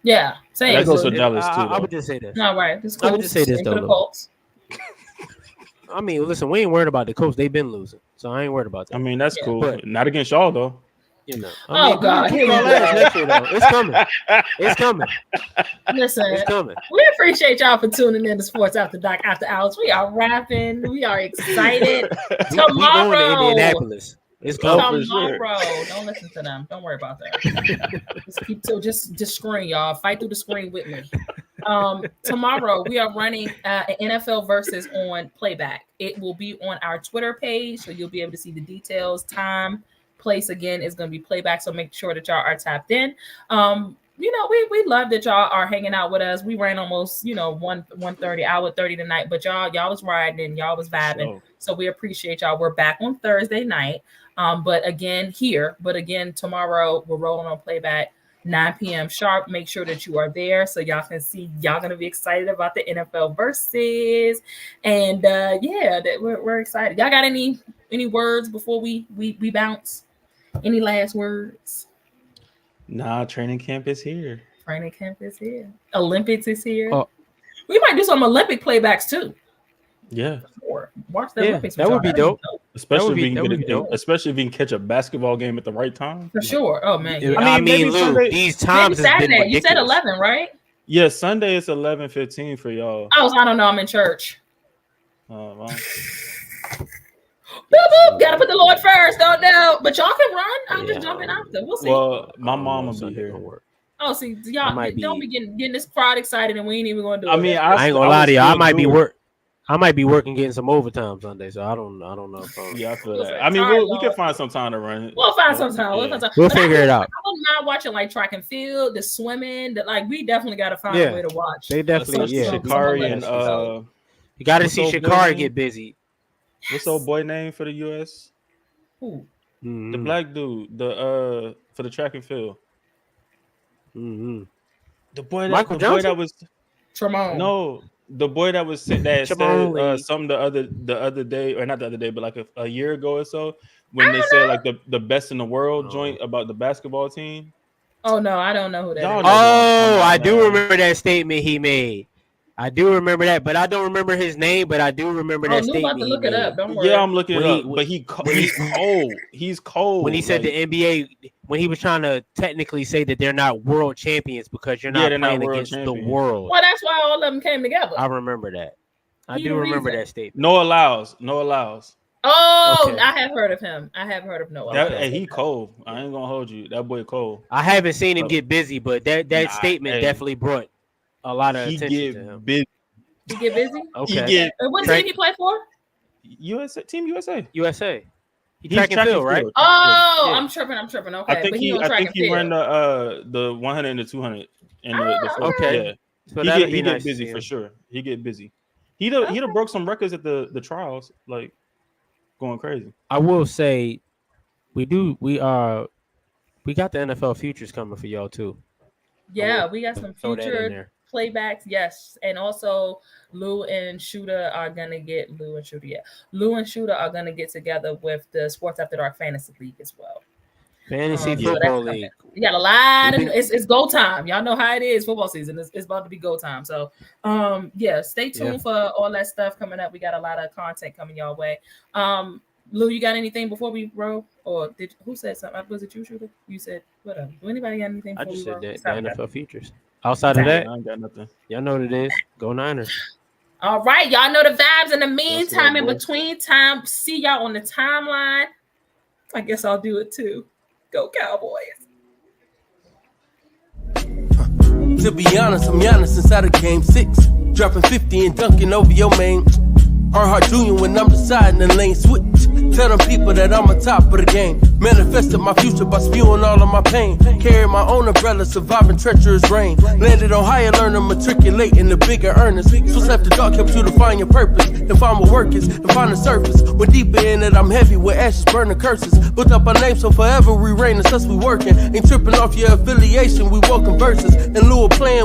Yeah, same. That goes for Dallas too. I would just say this. All right, I would just say this though. I mean, listen, we ain't worried about the Colts. They've been losing, so I ain't worried about that. I mean, that's cool. But not against y'all though. God, it's coming. It's coming. Listen, it's coming. We appreciate y'all for tuning in to Sports After Dark After Hours. We are rapping. We are excited. Tomorrow, we going to Indianapolis. It's coming. Tomorrow, don't listen to them. Don't worry about that. Just screen, y'all. Fight through the screen with me. Tomorrow we are running an NFL versus on playback. It will be on our Twitter page, so you'll be able to see the details, time. Place again is going to be playback, so make sure that y'all are tapped in. We love that y'all are hanging out with us. We ran almost 1:30 hour 30 tonight, but y'all was riding and y'all was vibing, so we appreciate y'all. We're back on Thursday night, but again tomorrow we're rolling on playback 9 p.m. sharp. Make sure that you are there so y'all can see. Y'all gonna be excited about the NFL versus, and we're excited. Y'all got any words before we bounce? Any last words? Nah, training camp is here. Training camp is here. Olympics is here. We might do some Olympic playbacks too. Yeah. Watch the Olympics. That would be dope. Especially if we can catch a basketball game at the right time. For sure. Oh man. I mean Lou, these times Saturday. You said 11, right? Yeah, Sunday is 11:15 for y'all. I don't know. I'm in church. Oh well. Boop. Gotta put the Lord first. Don't know. But y'all can run. I'm just jumping after. We'll see. Well, my mom will be here. Oh, see, y'all don't be getting this crowd excited, and we ain't even gonna do it. I mean, I ain't gonna lie to you. I might be working getting some overtime Sunday, so I don't know. Yeah, I feel that. I mean, we can find some time to run it. We'll find some time. We'll figure it out. I don't mind watching like track and field, the swimming. Like we definitely got to find a way to watch. They definitely, Sha'Carri and you got to see Sha'Carri get busy. What's old boy name for the U.S.? Who? The black dude, for the track and field. Mm-hmm. The boy that was Tremont. No, the boy that said something the other day, or not the other day, but like a year ago or so, when they said like the best in the world joint about the basketball team. Oh no, I don't know who that is. I do remember that statement he made. I do remember that, but I don't remember his name. But I do remember that statement. About to look it up. Don't worry. Yeah, I'm looking it up. But he's cold. He's cold. When he said the NBA, when he was trying to technically say that they're not world champions because you're not playing against the world. Well, that's why all of them came together. I remember that. I do remember that statement. Noah Lyles. Oh, okay. I have heard of him. I have heard of Noah. Hey, he cold. I ain't gonna hold you. That boy cold. I haven't seen him get busy, but that statement definitely brought a lot of attention to him. Busy. He get busy? Okay. What team he play for? Team USA. He track and field, right? Oh, yeah. I'm tripping. Okay. I think he ran the 100 and the 200. Okay. Yeah. So he get busy for sure. He get busy. He'd have broke some records at the trials, like going crazy. I will say, we got the NFL futures coming for y'all too. Yeah, we got some future playbacks, yes, and also Lou and Shooter are gonna get together with the Sports After Dark Fantasy League as well. Fantasy football league. We got a lot of it's go time. Y'all know how it is. Football season it's about to be go time. So stay tuned for all that stuff coming up. We got a lot of content coming your way. Lou, you got anything before we roll? Or who said something? Was it you, Shooter? You said whatever. Do anybody got anything? I just said that the NFL futures. Outside of that, I ain't got nothing. Y'all know what it is. Go Niners. All right, y'all know the vibes. In the meantime, in between time, see y'all on the timeline. I guess I'll do it too. Go Cowboys. To be honest, I'm Giannis inside of Game 6. Dropping 50 and dunking over your main. Earnhardt Jr. when I'm deciding the lane switch. Tell them people that I'm on top of the game. Manifested my future by spewing all of my pain. Carry my own umbrella, surviving treacherous rain. Landed on higher learner, matriculating the bigger earners. So left the dark helps you to find your purpose. And find what work is, and find the surface. When deeper in it, I'm heavy with ashes, burning curses. Looked up our name, so forever we reign, it's us we working. Ain't tripping off your affiliation, we welcome verses. In lieu of playing